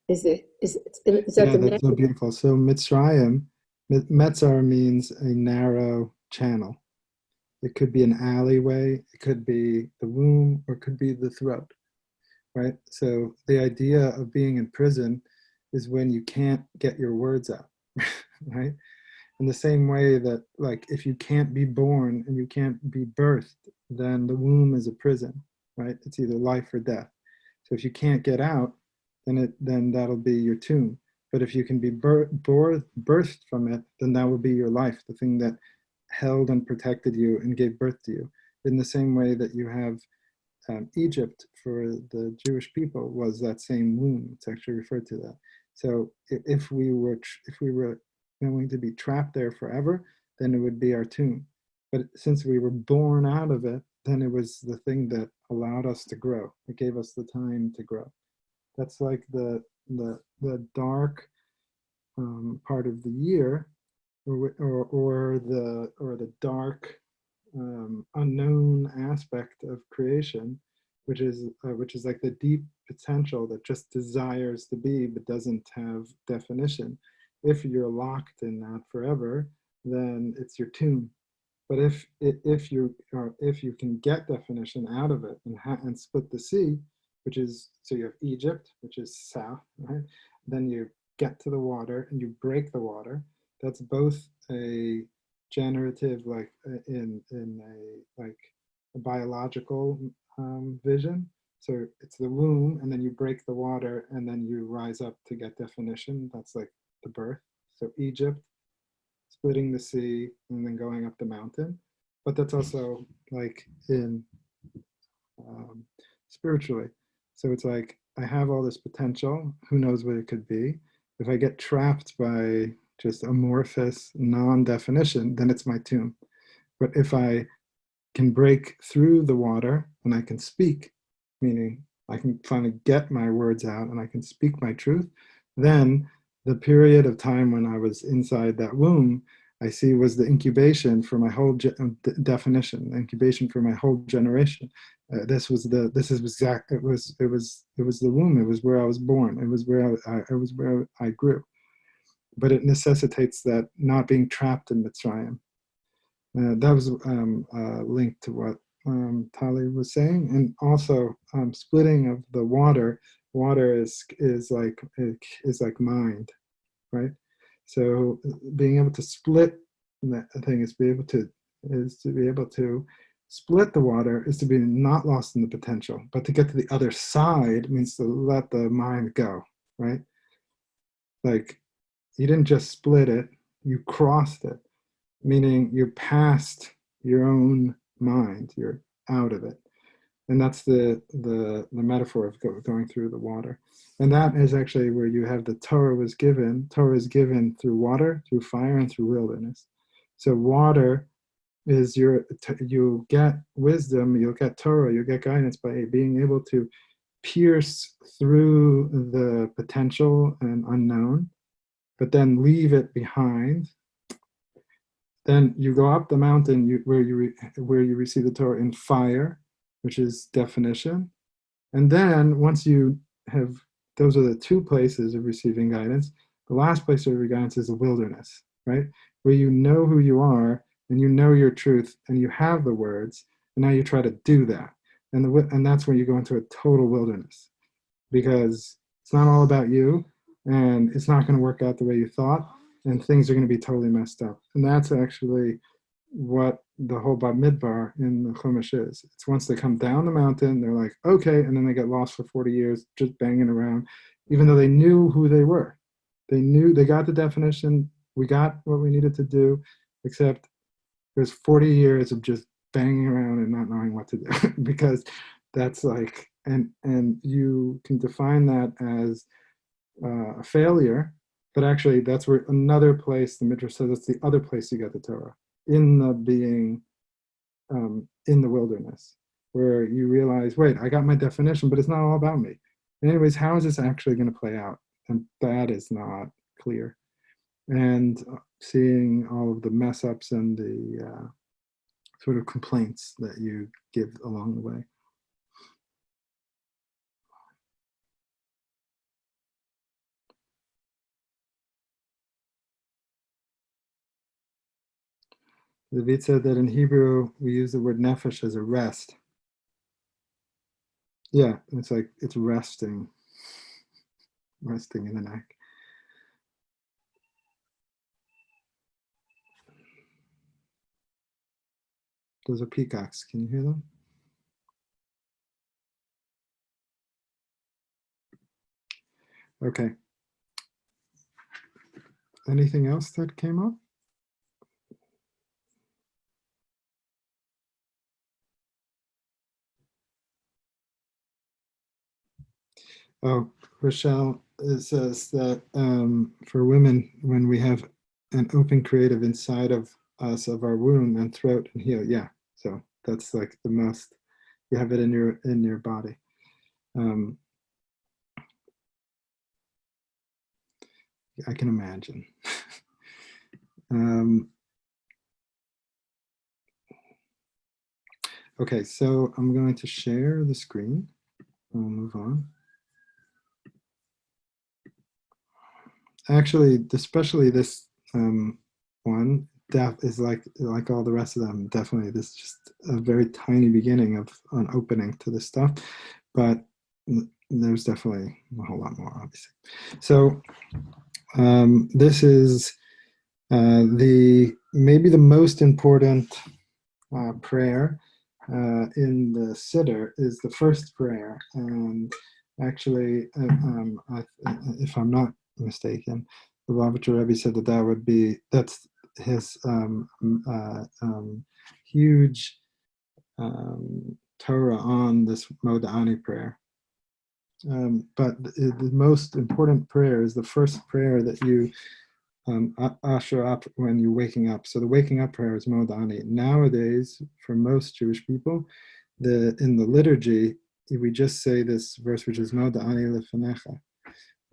Is that Yeah, the that's neck? so beautiful. So Mitzrayim, Metzar means a narrow channel. It could be an alleyway, it could be the womb, or it could be the throat, right? So the idea of being in prison is when you can't get your words out, right? In the same way that, like, if you can't be born and you can't be birthed, then the womb is a prison, right? It's either life or death. So if you can't get out, then that'll be your tomb. But if you can be birthed from it, then that will be your life, the thing that held and protected you and gave birth to you. In the same way that you have Egypt for the Jewish people was that same womb. It's actually referred to that. So if we were going to be trapped there forever, then it would be our tomb. But since we were born out of it, then it was the thing that allowed us to grow. It gave us the time to grow. That's like the dark part of the year, or the dark unknown aspect of creation, which is like the deep potential that just desires to be but doesn't have definition. If you're locked in that forever, then it's your tomb. But if you can get definition out of it and split the sea, which is, so you have Egypt, which is south, right? Then you get to the water and you break the water. That's both a generative, like in a like a biological vision. So it's the womb, and then you break the water, and then you rise up to get definition. That's like the birth. So Egypt, splitting the sea, and then going up the mountain. But that's also like in spiritually. So it's like I have all this potential. Who knows what it could be? If I get trapped by just amorphous non-definition, then it's my tomb. But if I can break through the water and I can speak, meaning I can finally get my words out and I can speak my truth, then the period of time when I was inside that womb, I see was the incubation for my whole definition, the incubation for my whole generation. This is exact. It was the womb. It was where I was born. It was where I grew. But it necessitates that not being trapped in Mitzrayim. That was linked to what Tali was saying, and also splitting of the water. Water is like mind, right? So being able to split that thing is to be able to split the water is to be not lost in the potential, but to get to the other side means to let the mind go, right? Like you didn't just split it, you crossed it, meaning you're past your own mind, you're out of it. And that's the metaphor of going through the water. And that is actually where you have the Torah was given. Torah is given through water, through fire, and through wilderness. So water is you get wisdom, you'll get Torah, you'll get guidance by being able to pierce through the potential and unknown, but then leave it behind. Then you go up the mountain where you receive the Torah in fire, which is definition. And then once you have, those are the two places of receiving guidance. The last place of guidance is the wilderness, right? Where you know who you are and you know your truth and you have the words, and now you try to do that. And that's when you go into a total wilderness, because it's not all about you and it's not going to work out the way you thought, and things are going to be totally messed up. And that's actually what the whole Bamidbar in the Chumash is. It's once they come down the mountain, they're like, okay, and then they get lost for 40 years just banging around, even though they knew who they were. They knew, they got the definition, we got what we needed to do, except there's 40 years of just banging around and not knowing what to do. Because that's like, and you can define that as a failure, but actually that's where another place, the Midrash says it's the other place you get the Torah, in the being in the wilderness, where you realize, wait, I got my definition, but it's not all about me. And anyways, how is this actually going to play out? And that is not clear. And seeing all of the mess ups and the sort of complaints that you give along the way. The Vit said that in Hebrew, we use the word nefesh as a rest. Yeah, it's like it's resting in the neck. Those are peacocks. Can you hear them? Okay. Anything else that came up? Oh, Rochelle says that for women, when we have an open creative inside of us, of our womb and throat and heel, yeah. So that's like the most, you have it in your body. I can imagine. Okay, so I'm going to share the screen. We'll move on. Actually, especially this one is like all the rest of them. Definitely, this is just a very tiny beginning of an opening to this stuff, but there's definitely a whole lot more, obviously. So this is maybe the most important prayer in the Siddur is the first prayer, and actually, if I'm not mistaken, the Rabbi said that that's his huge Torah on this Moda'ani prayer. But the most important prayer is the first prayer that you usher up when you're waking up. So the waking up prayer is Moda'ani. Nowadays, for most Jewish people, in the liturgy, we just say this verse, which is Moda'ani lefanecha,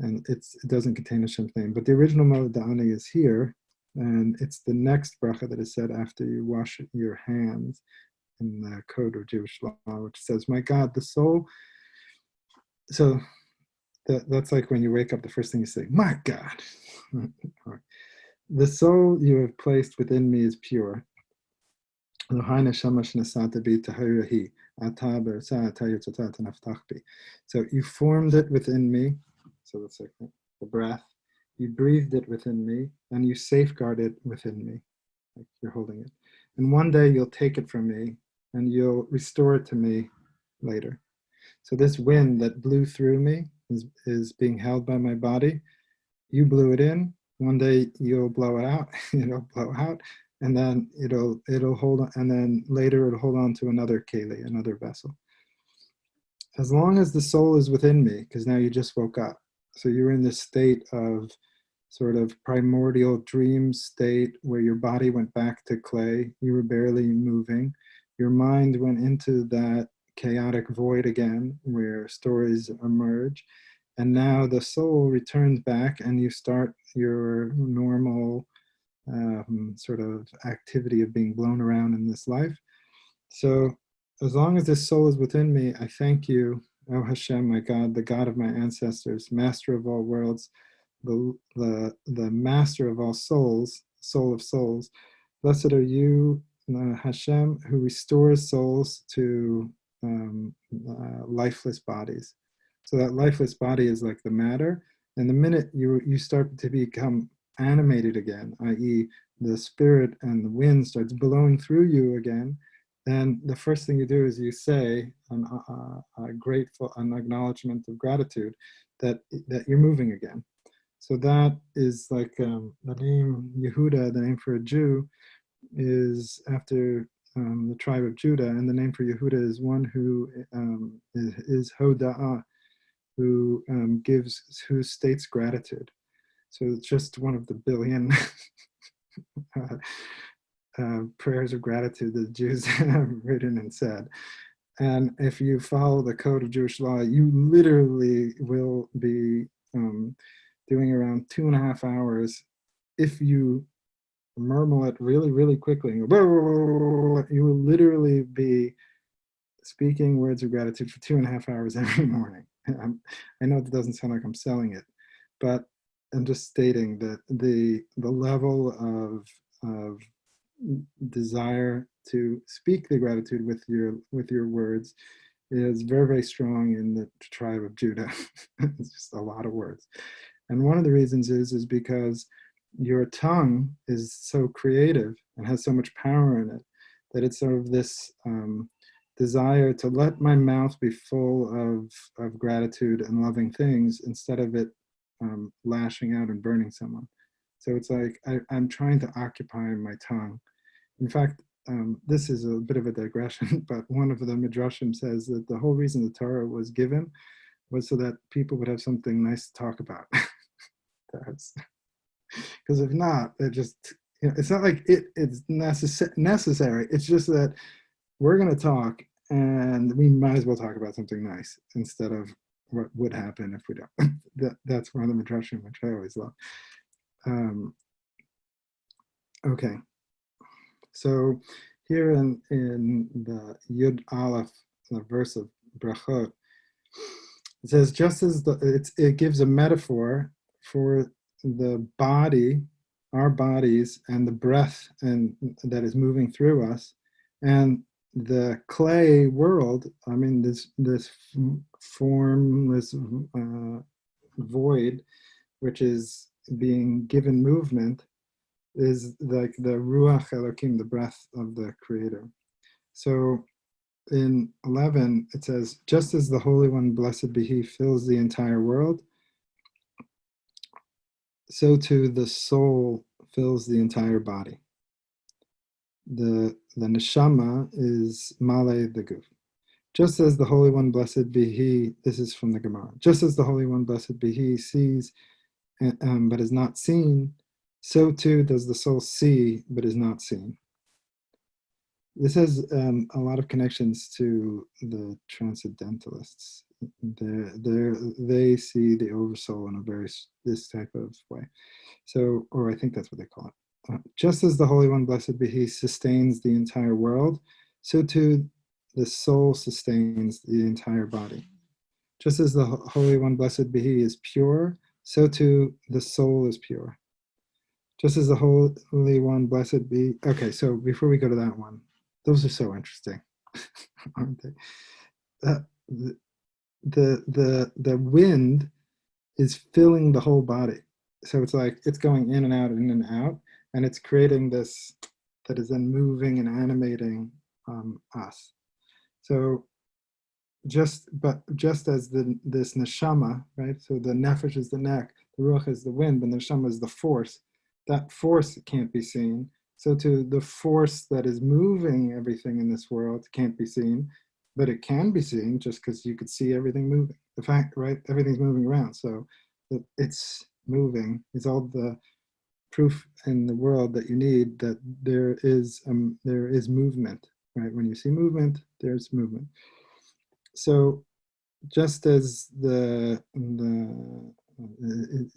and it doesn't contain a Hashem name. But the original Moda'ani is here, and it's the next bracha that is said after you wash your hands in the code of Jewish law, which says, "My God, the soul." So that's like when you wake up, the first thing you say, "My God." The soul you have placed within me is pure. So you formed it within me. So that's like the breath. You breathed it within me, and you safeguard it within me. Like you're holding it. And one day you'll take it from me, and you'll restore it to me later. So this wind that blew through me is being held by my body. You blew it in. One day you'll blow it out. It'll blow out, and then it'll hold on, and then later it'll hold on to another keli, another vessel. As long as the soul is within me, because now you just woke up, so you're in this state of sort of primordial dream state where your body went back to clay. You were barely moving. Your mind went into that chaotic void again, where stories emerge. And now the soul returns back and you start your normal sort of activity of being blown around in this life. So as long as this soul is within me, I thank you, O Hashem, my God, the God of my ancestors, master of all worlds, the master of all souls, soul of souls. Blessed are you, Hashem, who restores souls to lifeless bodies. So that lifeless body is like the matter, and the minute you start to become animated again, i.e. the spirit and the wind starts blowing through you again, then the first thing you do is you say an acknowledgement of gratitude that you're moving again. So that is like the name Yehuda, the name for a Jew, is after the tribe of Judah, and the name for Yehuda is one who is Hoda'ah, who who states gratitude. So it's just one of the billion prayers of gratitude that Jews have written and said. And if you follow the code of Jewish law, you literally will be doing around 2.5 hours. If you murmur it really, really quickly, you will literally be speaking words of gratitude for 2.5 hours every morning. I know that doesn't sound like I'm selling it, but I'm just stating that the level of desire to speak the gratitude with your words is very, very strong in the tribe of Judah. It's just a lot of words. And one of the reasons is because your tongue is so creative and has so much power in it that it's sort of this desire to let my mouth be full of gratitude and loving things instead of it lashing out and burning someone. So it's like I'm trying to occupy my tongue. In fact, this is a bit of a digression, but one of the midrashim says that the whole reason the Torah was given was so that people would have something nice to talk about. Because if not, it just, it's not like it's necessary. It's just that we're going to talk and we might as well talk about something nice instead of what would happen if we don't. That's one of the midrashim, which I always love. Okay. So here in the Yud Aleph, the verse of Brachot, it says, just as it gives a metaphor for the body, our bodies, and the breath and that is moving through us, and the clay world. I mean, this formless void, which is being given movement, is like the Ruach Elokim, the breath of the Creator. So in 11, it says, just as the Holy One, blessed be He, fills the entire world, so too the soul fills the entire body. The neshama is male the guf. Just as the Holy One, blessed be He, this is from the Gemara, just as the Holy One, blessed be He, sees but is not seen, so too does the soul see but is not seen. This has a lot of connections to the transcendentalists. They see the oversoul in a this type of way. So, or I think that's what they call it. Just as the Holy One, blessed be He, sustains the entire world, so too the soul sustains the entire body. Just as the Holy One, blessed be He, is pure, so too the soul is pure. Just as the Holy One, blessed be... Okay, so before we go to that one, those are so interesting, aren't they? The wind is filling the whole body. So it's like it's going in and out, and it's creating this that is then moving and animating us. So just as this neshama, right? So the nefesh is the neck, the ruach is the wind, and the neshama is the force. That force can't be seen. So to the force that is moving everything in this world can't be seen, but it can be seen just because you could see everything moving. The fact, right? Everything's moving around, so that it's moving is all the proof in the world that you need that there is movement, right? When you see movement, there's movement. So just as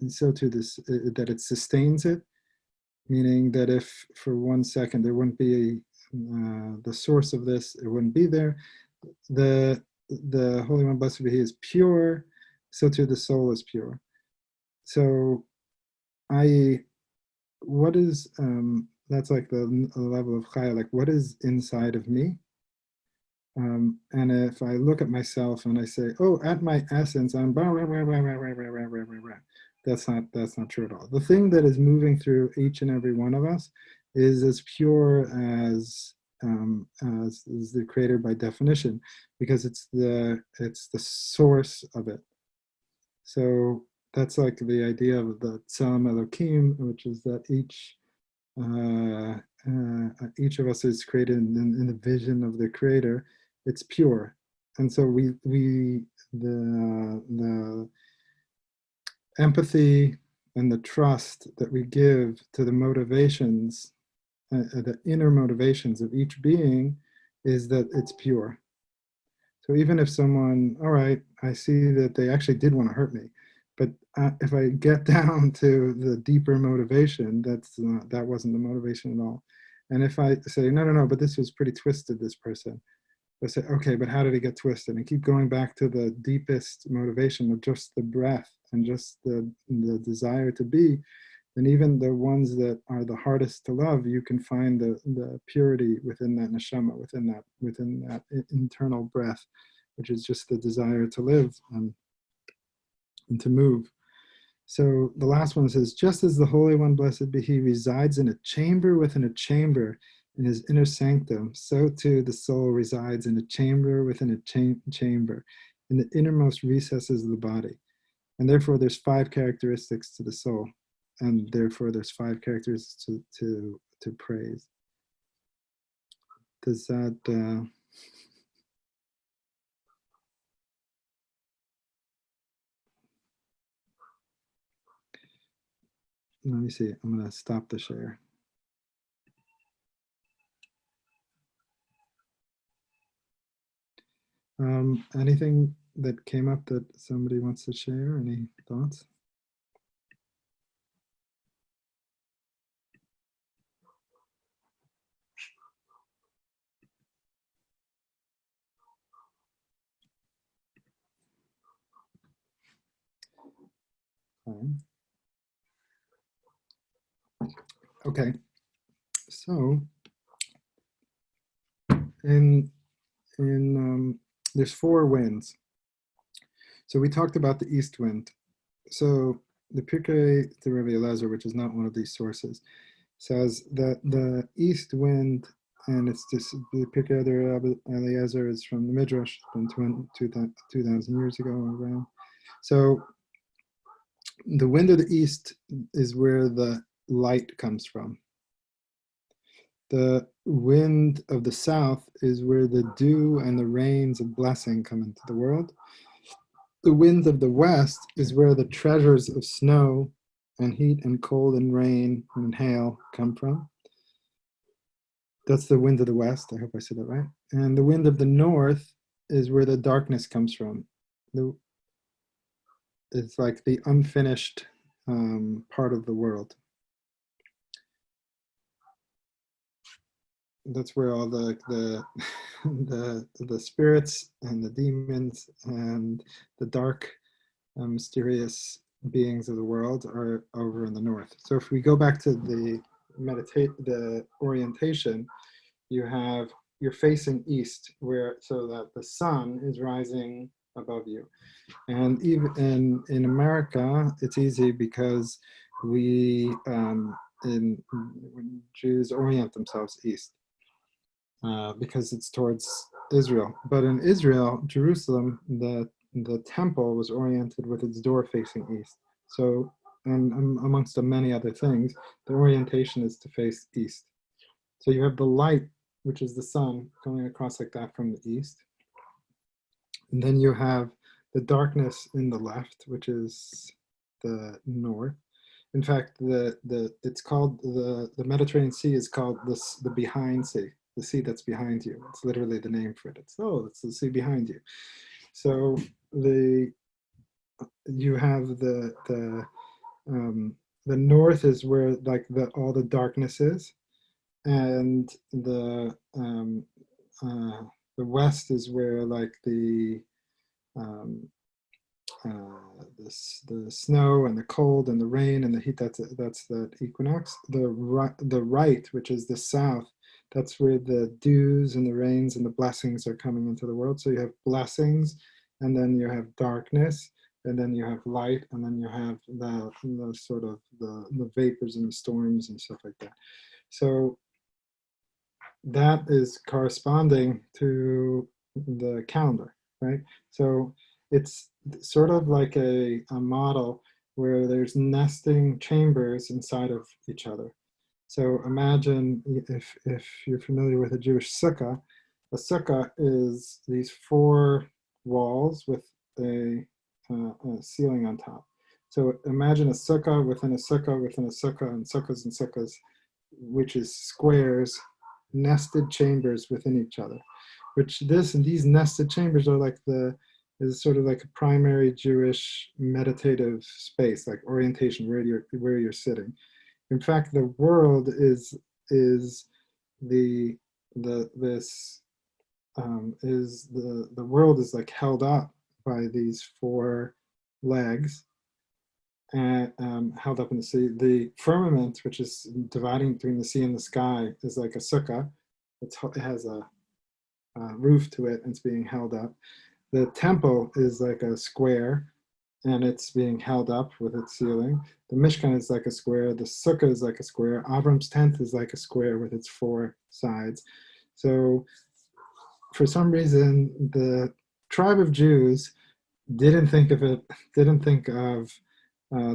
so too this that it sustains it, meaning that if for 1 second there wouldn't be the source of this, it wouldn't be there. The Holy One, blessed be He, is pure, so too the soul is pure. So what is that's like the level of chaya, like what is inside of me? And if I look at myself and I say, oh, at my essence, I'm blah, blah, blah, blah, blah, blah, blah, blah, blah, blah. That's not true at all. The thing that is moving through each and every one of us is as pure as the creator by definition, because it's the source of it. So that's like the idea of the Tzelem Elokim, which is that each of us is created in the vision of the creator. It's pure, and so the empathy and the trust that we give to the motivations, the inner motivations of each being, is that it's pure. So even if someone, all right, I see that they actually did want to hurt me, but if I get down to the deeper motivation, that wasn't the motivation at all. And if I say, no, but this was pretty twisted, this person, I say, okay, but how did it get twisted? And keep going back to the deepest motivation of just the breath and just the desire to be. And even the ones that are the hardest to love, you can find the purity within that neshama, within that internal breath, which is just the desire to live and to move. So the last one says, just as the Holy One, blessed be He, resides in a chamber within a chamber in His inner sanctum, so too the soul resides in a chamber within a chamber in the innermost recesses of the body. And therefore there's 5 characteristics to the soul, and therefore there's 5 characteristics to praise. Does that let me see, I'm going to stop the share. Anything that came up that somebody wants to share? Any thoughts? Okay, so there's 4 winds. So we talked about the east wind. So the Psachyah to Rabbi Eliezer, which is not one of these sources, says that the east wind, and it's just the Psachyah to Rabbi Eliezer is from the Midrash, from 2,000 years ago around. So the wind of the east is where the light comes from. The wind of the south is where the dew and the rains of blessing come into the world. The wind of the west is where the treasures of snow and heat and cold and rain and hail come from. That's the wind of the west. I hope I said that right. And the wind of the north is where the darkness comes from. It's like the unfinished part of the world. That's where all the spirits and the demons and the dark, mysterious beings of the world are over in the north. So if we go back to the orientation, you're facing east, so that the sun is rising above you. And even in America, it's easy because when Jews orient themselves east. because it's towards Israel. But in Israel, Jerusalem, the temple was oriented with its door facing east. So, and amongst the many other things, the orientation is to face east. So you have the light, which is the sun, going across like that from the east. And then you have the darkness in the left, which is the north. In fact, it's called the Mediterranean Sea is called the behind sea, the sea that's behind you. It's literally the name for it. It's the sea behind you. So you have the north is where like all the darkness is, and the west is where like um, the snow and the cold and the rain and the heat. That's the equinox. The right, which is the south, that's where the dews and the rains and the blessings are coming into the world. So you have blessings, and then you have darkness, and then you have light, and then you have the sort of the vapors and the storms and stuff like that. So that is corresponding to the calendar, right? So it's sort of like a model where there's nesting chambers inside of each other. So imagine if you're familiar with a Jewish sukkah, a sukkah is these four walls with a ceiling on top. So imagine a sukkah within a sukkah within a sukkah and sukkahs, which is squares, nested chambers within each other. Which these nested chambers are like is sort of like a primary Jewish meditative space, like orientation where you're sitting. In fact, the world is the world is like held up by these four legs and held up in the sea. The firmament, which is dividing between the sea and the sky, is like a sukkah. It has a roof to it, and it's being held up. The temple is like a square, and it's being held up with its ceiling. The Mishkan is like a square. The sukkah is like a square. Avram's tent is like a square with its four sides. So for some reason, the tribe of Jews didn't think of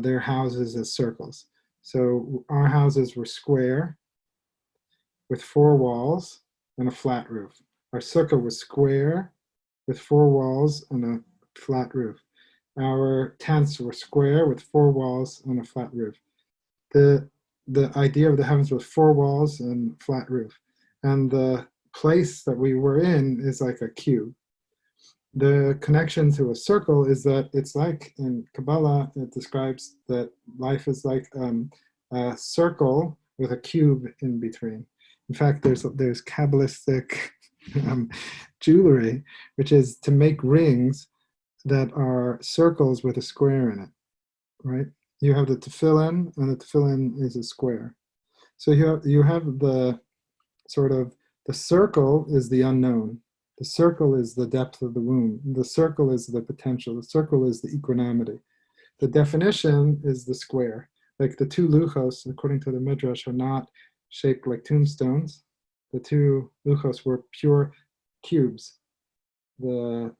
their houses as circles. So our houses were square with four walls and a flat roof. Our sukkah was square with four walls and a flat roof. Our tents were square with four walls and a flat roof. The idea of the heavens was four walls and flat roof. And the place that we were in is like a cube. The connection to a circle is that it's like in Kabbalah, it describes that life is like a circle with a cube in between. In fact, there's Kabbalistic jewelry, which is to make rings that are circles with a square in it, right? You have the tefillin, and the tefillin is a square. So you have the sort of, the circle is the unknown. The circle is the depth of the womb. The circle is the potential. The circle is the equanimity. The definition is the square. Like the two luchos, according to the Midrash, are not shaped like tombstones. The two luchos were pure cubes. The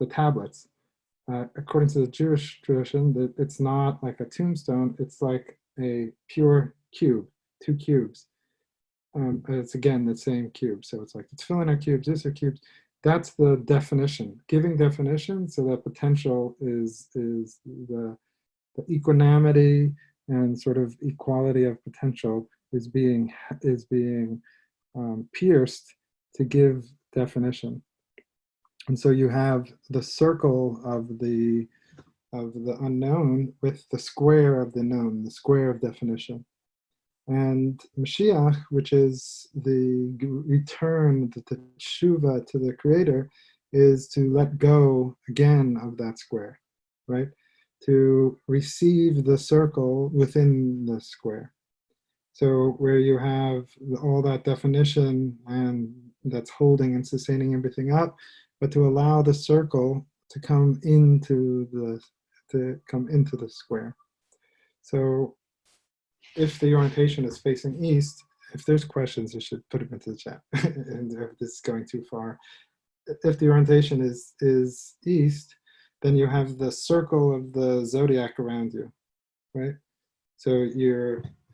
tablets, according to the Jewish tradition, it's not like a tombstone. It's like a pure cube, two cubes. It's again the same cube. So it's like the tefillin are cubes, these are cubes. That's the definition, giving definition. So that potential is the equanimity and sort of equality of potential is being pierced to give definition. And so you have the circle of the unknown with the square of the known, the square of definition. And Mashiach, which is the return, the teshuva to the Creator, is to let go again of that square, right? To receive the circle within the square. So where you have all that definition and that's holding and sustaining everything up, but to allow the circle to come into the square. So if the orientation is facing east, if there's questions, you should put them into the chat. And if this is going too far, if the orientation is east, then you have the circle of the zodiac around you, right? So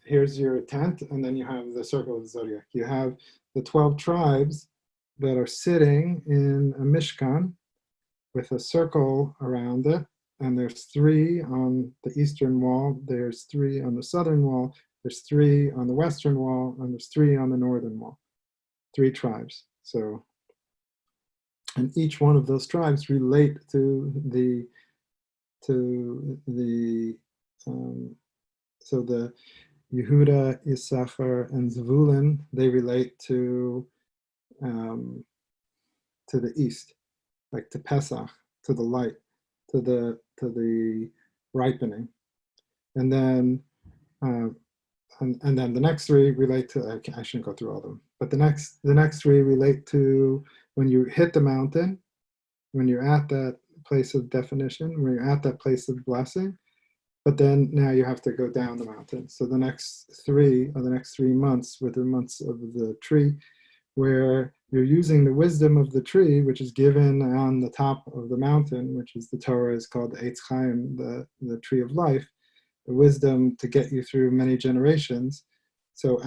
here's your tent, and then you have the circle of the zodiac. You have the 12 tribes that are sitting in a Mishkan with a circle around it, and there's 3 on the eastern wall, there's 3 on the southern wall, there's 3 on the western wall, and there's 3 on the northern wall. 3 tribes. So, and each one of those tribes relate to the so the Yehuda, Issachar, and Zvulun, they relate to the east, like to Pesach, to the light, to the ripening, and then and then the next 3 relate to. I shouldn't go through all of them, but the next 3 relate to when you hit the mountain, when you're at that place of definition, when you're at that place of blessing. But then now you have to go down the mountain. So the next 3 months were the months of the tree, where you're using the wisdom of the tree, which is given on the top of the mountain, which is the Torah is called the Eitz Chaim, the tree of life, the wisdom to get you through many generations. So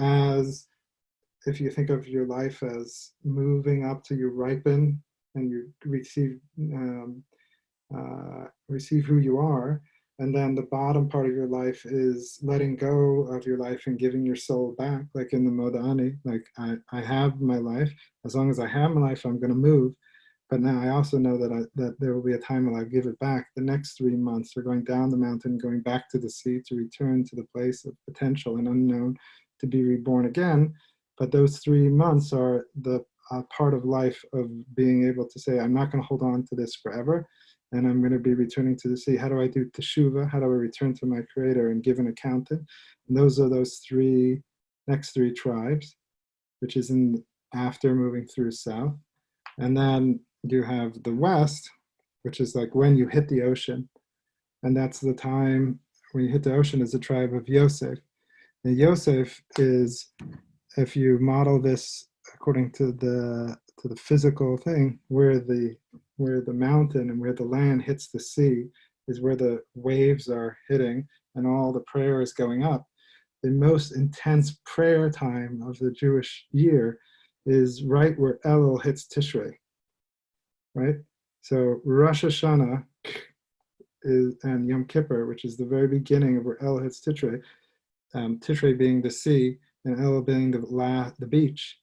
if you think of your life as moving up to you ripen and you receive who you are, and then the bottom part of your life is letting go of your life and giving your soul back, like in the Modani, like I have my life. As long as I have my life, I'm going to move. But now I also know that there will be a time when I give it back. The next 3 months are going down the mountain, going back to the sea to return to the place of potential and unknown to be reborn again. But those 3 months are the part of life of being able to say, I'm not going to hold on to this forever. And I'm going to be returning to the sea. How do I do teshuvah? How do I return to my creator and give an accounting? And those are those next 3 tribes, which is after moving through south. And then you have the west, which is like when you hit the ocean. And that's the time when you hit the ocean is the tribe of Yosef. And Yosef is, if you model this according to the physical thing, where the mountain and where the land hits the sea is where the waves are hitting and all the prayer is going up. The most intense prayer time of the Jewish year is right where Elul hits Tishrei, right? So Rosh Hashanah and Yom Kippur, which is the very beginning of where Elul hits Tishrei, Tishrei being the sea and Elul being the beach.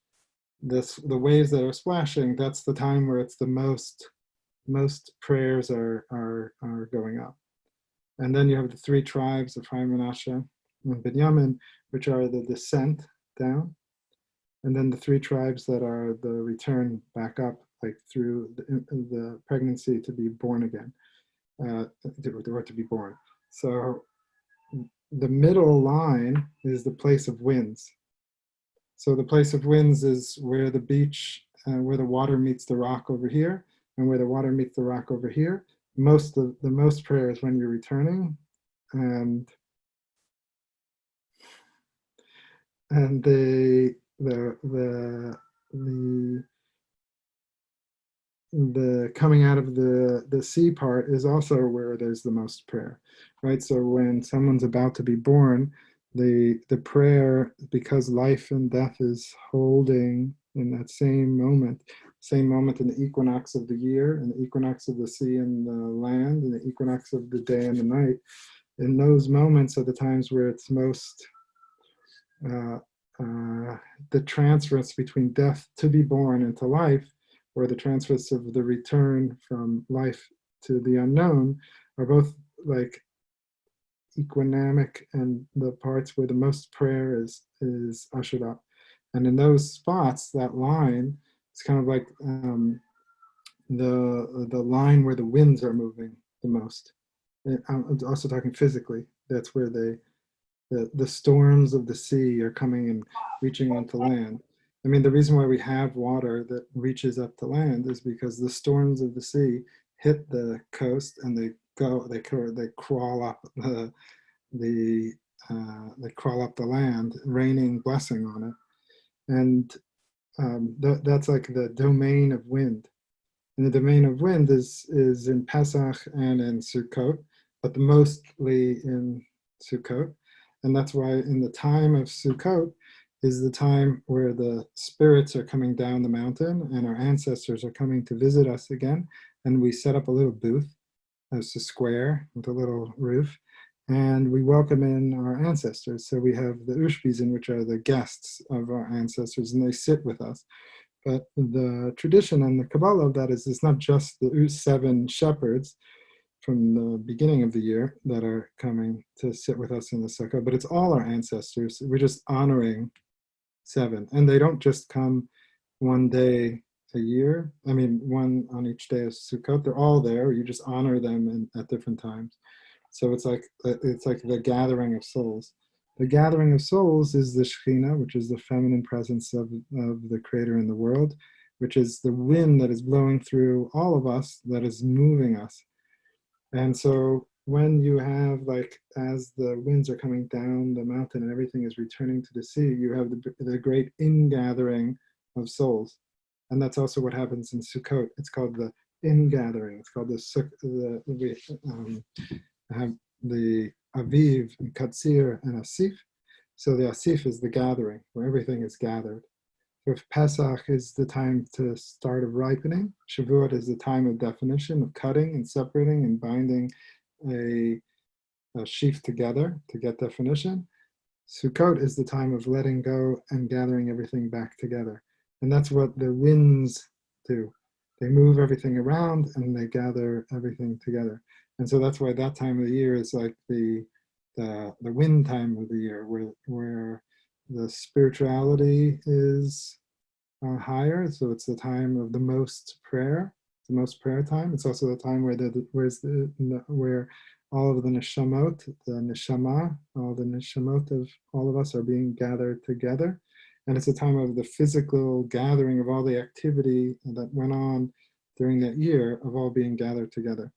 The waves that are splashing, that's the time where it's the most prayers are going up. And then you have the 3 tribes of Ephraim, Manasseh, and Binyamin, which are the descent down. And then the 3 tribes that are the return back up, like through the pregnancy to be born again, or to be born. So the middle line is the place of winds. So the place of winds is where the beach, where the water meets the rock over here, and where the water meets the rock over here. The most prayer is when you're returning, and the coming out of the sea part is also where there's the most prayer, right? So when someone's about to be born, the prayer, because life and death is holding in that same moment in the equinox of the year, and the equinox of the sea and the land, and the equinox of the day and the night, in those moments are the times where it's most the transference between death to be born into life, or the transference of the return from life to the unknown, are both like equinamic, and the parts where the most prayer is ushered up. And in those spots, that line, it's kind of like the line where the winds are moving the most. And I'm also talking physically. That's where the storms of the sea are coming and reaching onto land. I mean, the reason why we have water that reaches up to land is because the storms of the sea hit the coast and they crawl up the they crawl up the land, raining blessing on it. And that's like the domain of wind. And the domain of wind is in Pesach and in Sukkot, but mostly in Sukkot. And that's why in the time of Sukkot is the time where the spirits are coming down the mountain and our ancestors are coming to visit us again. And we set up a little booth as a square with a little roof. And we welcome in our ancestors. So we have the Ushpizin, which are the guests of our ancestors, and they sit with us. But the tradition and the Kabbalah of that is it's not just the 7 shepherds from the beginning of the year that are coming to sit with us in the sukkah, but it's all our ancestors. We're just honoring 7. And they don't just come one day a year. I mean, one on each day of Sukkot. They're all there. You just honor them at different times. So it's like the gathering of souls. The gathering of souls is the Shekhinah, which is the feminine presence of the Creator in the world, which is the wind that is blowing through all of us, that is moving us. And so when you have, like, as the winds are coming down the mountain and everything is returning to the sea, you have the great ingathering of souls. And that's also what happens in Sukkot. It's called the ingathering. It's called the Aviv, and Katsir, and Asif. So the Asif is the gathering, where everything is gathered. So if Pesach is the time to start of ripening, Shavuot is the time of definition, of cutting and separating and binding a sheaf together to get definition. Sukkot is the time of letting go and gathering everything back together. And that's what the winds do. They move everything around and they gather everything together. And so that's why that time of the year is like the wind time of the year, where the spirituality is higher. So it's the time of the most prayer, the most prayer time. It's also the time where all of the neshamot, the neshama, all the neshamot of all of us are being gathered together. And it's a time of the physical gathering of all the activity that went on during that year of all being gathered together.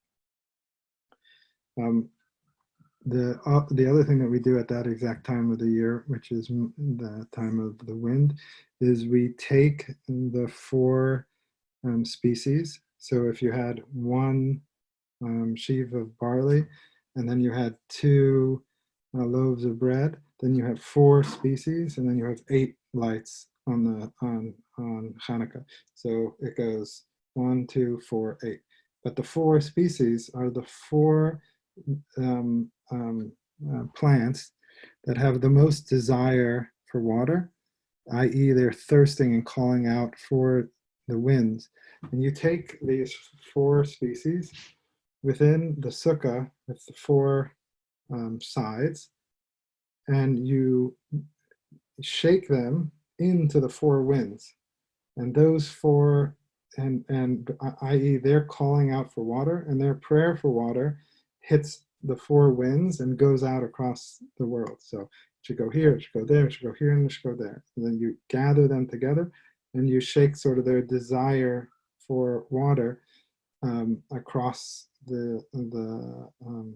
The other thing that we do at that exact time of the year, which is the time of the wind, is we take the 4 species. So if you had 1 sheaf of barley, and then you had 2 loaves of bread, then you have 4 species, and then you have 8 lights on Hanukkah. So it goes 1, 2, 4, 8. But the 4 species are the 4 plants that have the most desire for water, i.e. they're thirsting and calling out for the winds. And you take these 4 species within the sukkah with the 4 sides, and you shake them into the 4 winds. And those 4, and i.e. they're calling out for water, and their prayer for water hits the 4 winds and goes out across the world. So it should go here, it should go there, it should go here, and it should go there. And then you gather them together and you shake sort of their desire for water across to the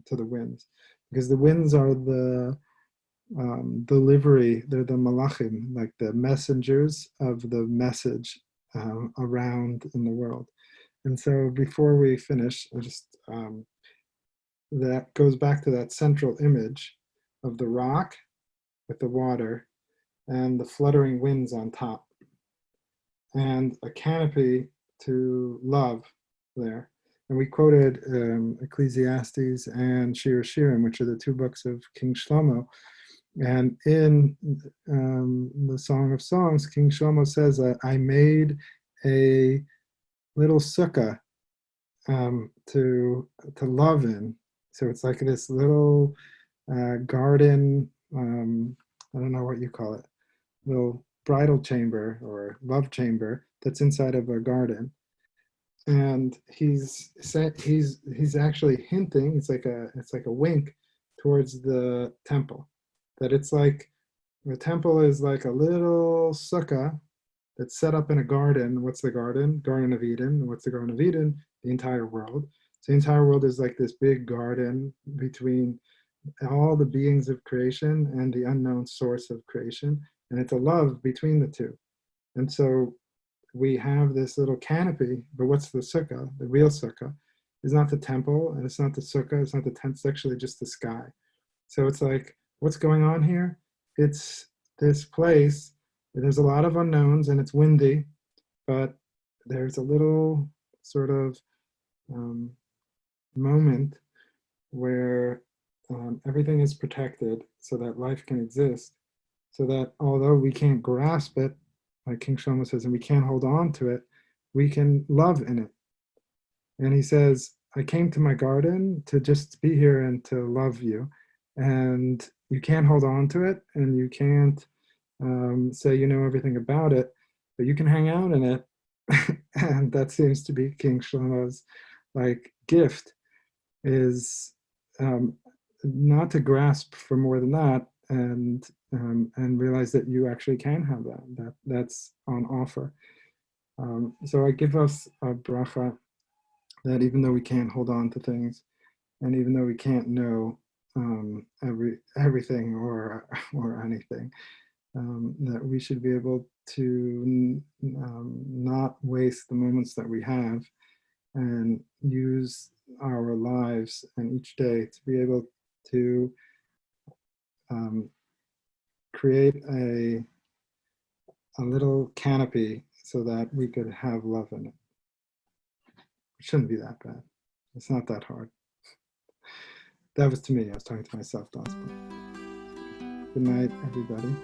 winds, because the winds are the delivery. They're the malachim, like the messengers of the message around in the world. And so before we finish, I just that goes back to that central image of the rock with the water and the fluttering winds on top, and a canopy to love there. And we quoted Ecclesiastes and Shir Shirim, which are the 2 books of King Shlomo. And in the Song of Songs, King Shlomo says, I made a little sukkah to love in. So it's like this little garden, I don't know what you call it, little bridal chamber or love chamber that's inside of a garden. And he's actually hinting, it's like a wink towards the temple, that it's like the temple is like a little sukkah that's set up in a garden. What's the garden? Garden of Eden. What's the Garden of Eden? The entire world. So the entire world is like this big garden between all the beings of creation and the unknown source of creation, and it's a love between the two. And so we have this little canopy, but what's the sukkah? The real sukkah is not the temple, and it's not the sukkah, it's not the tent, it's actually just the sky. So it's like, what's going on here? It's this place, there's a lot of unknowns and it's windy, but there's a little sort of moment where everything is protected so that life can exist, so that although we can't grasp it, like King Shlomo says, and we can't hold on to it, we can love in it. And he says, I came to my garden to just be here and to love you. And you can't hold on to it, and you can't say you know everything about it, but you can hang out in it. And that seems to be King Shlomo's like gift, is not to grasp for more than that, and realize that you actually can have that's on offer. So I give us a bracha that even though we can't hold on to things, and even though we can't know everything or anything, that we should be able to not waste the moments that we have, and use our lives and each day to be able to create a little canopy so that we could have love in it. It shouldn't be that bad. It's not that hard. That was to me. I was talking to myself last night. Good night, everybody.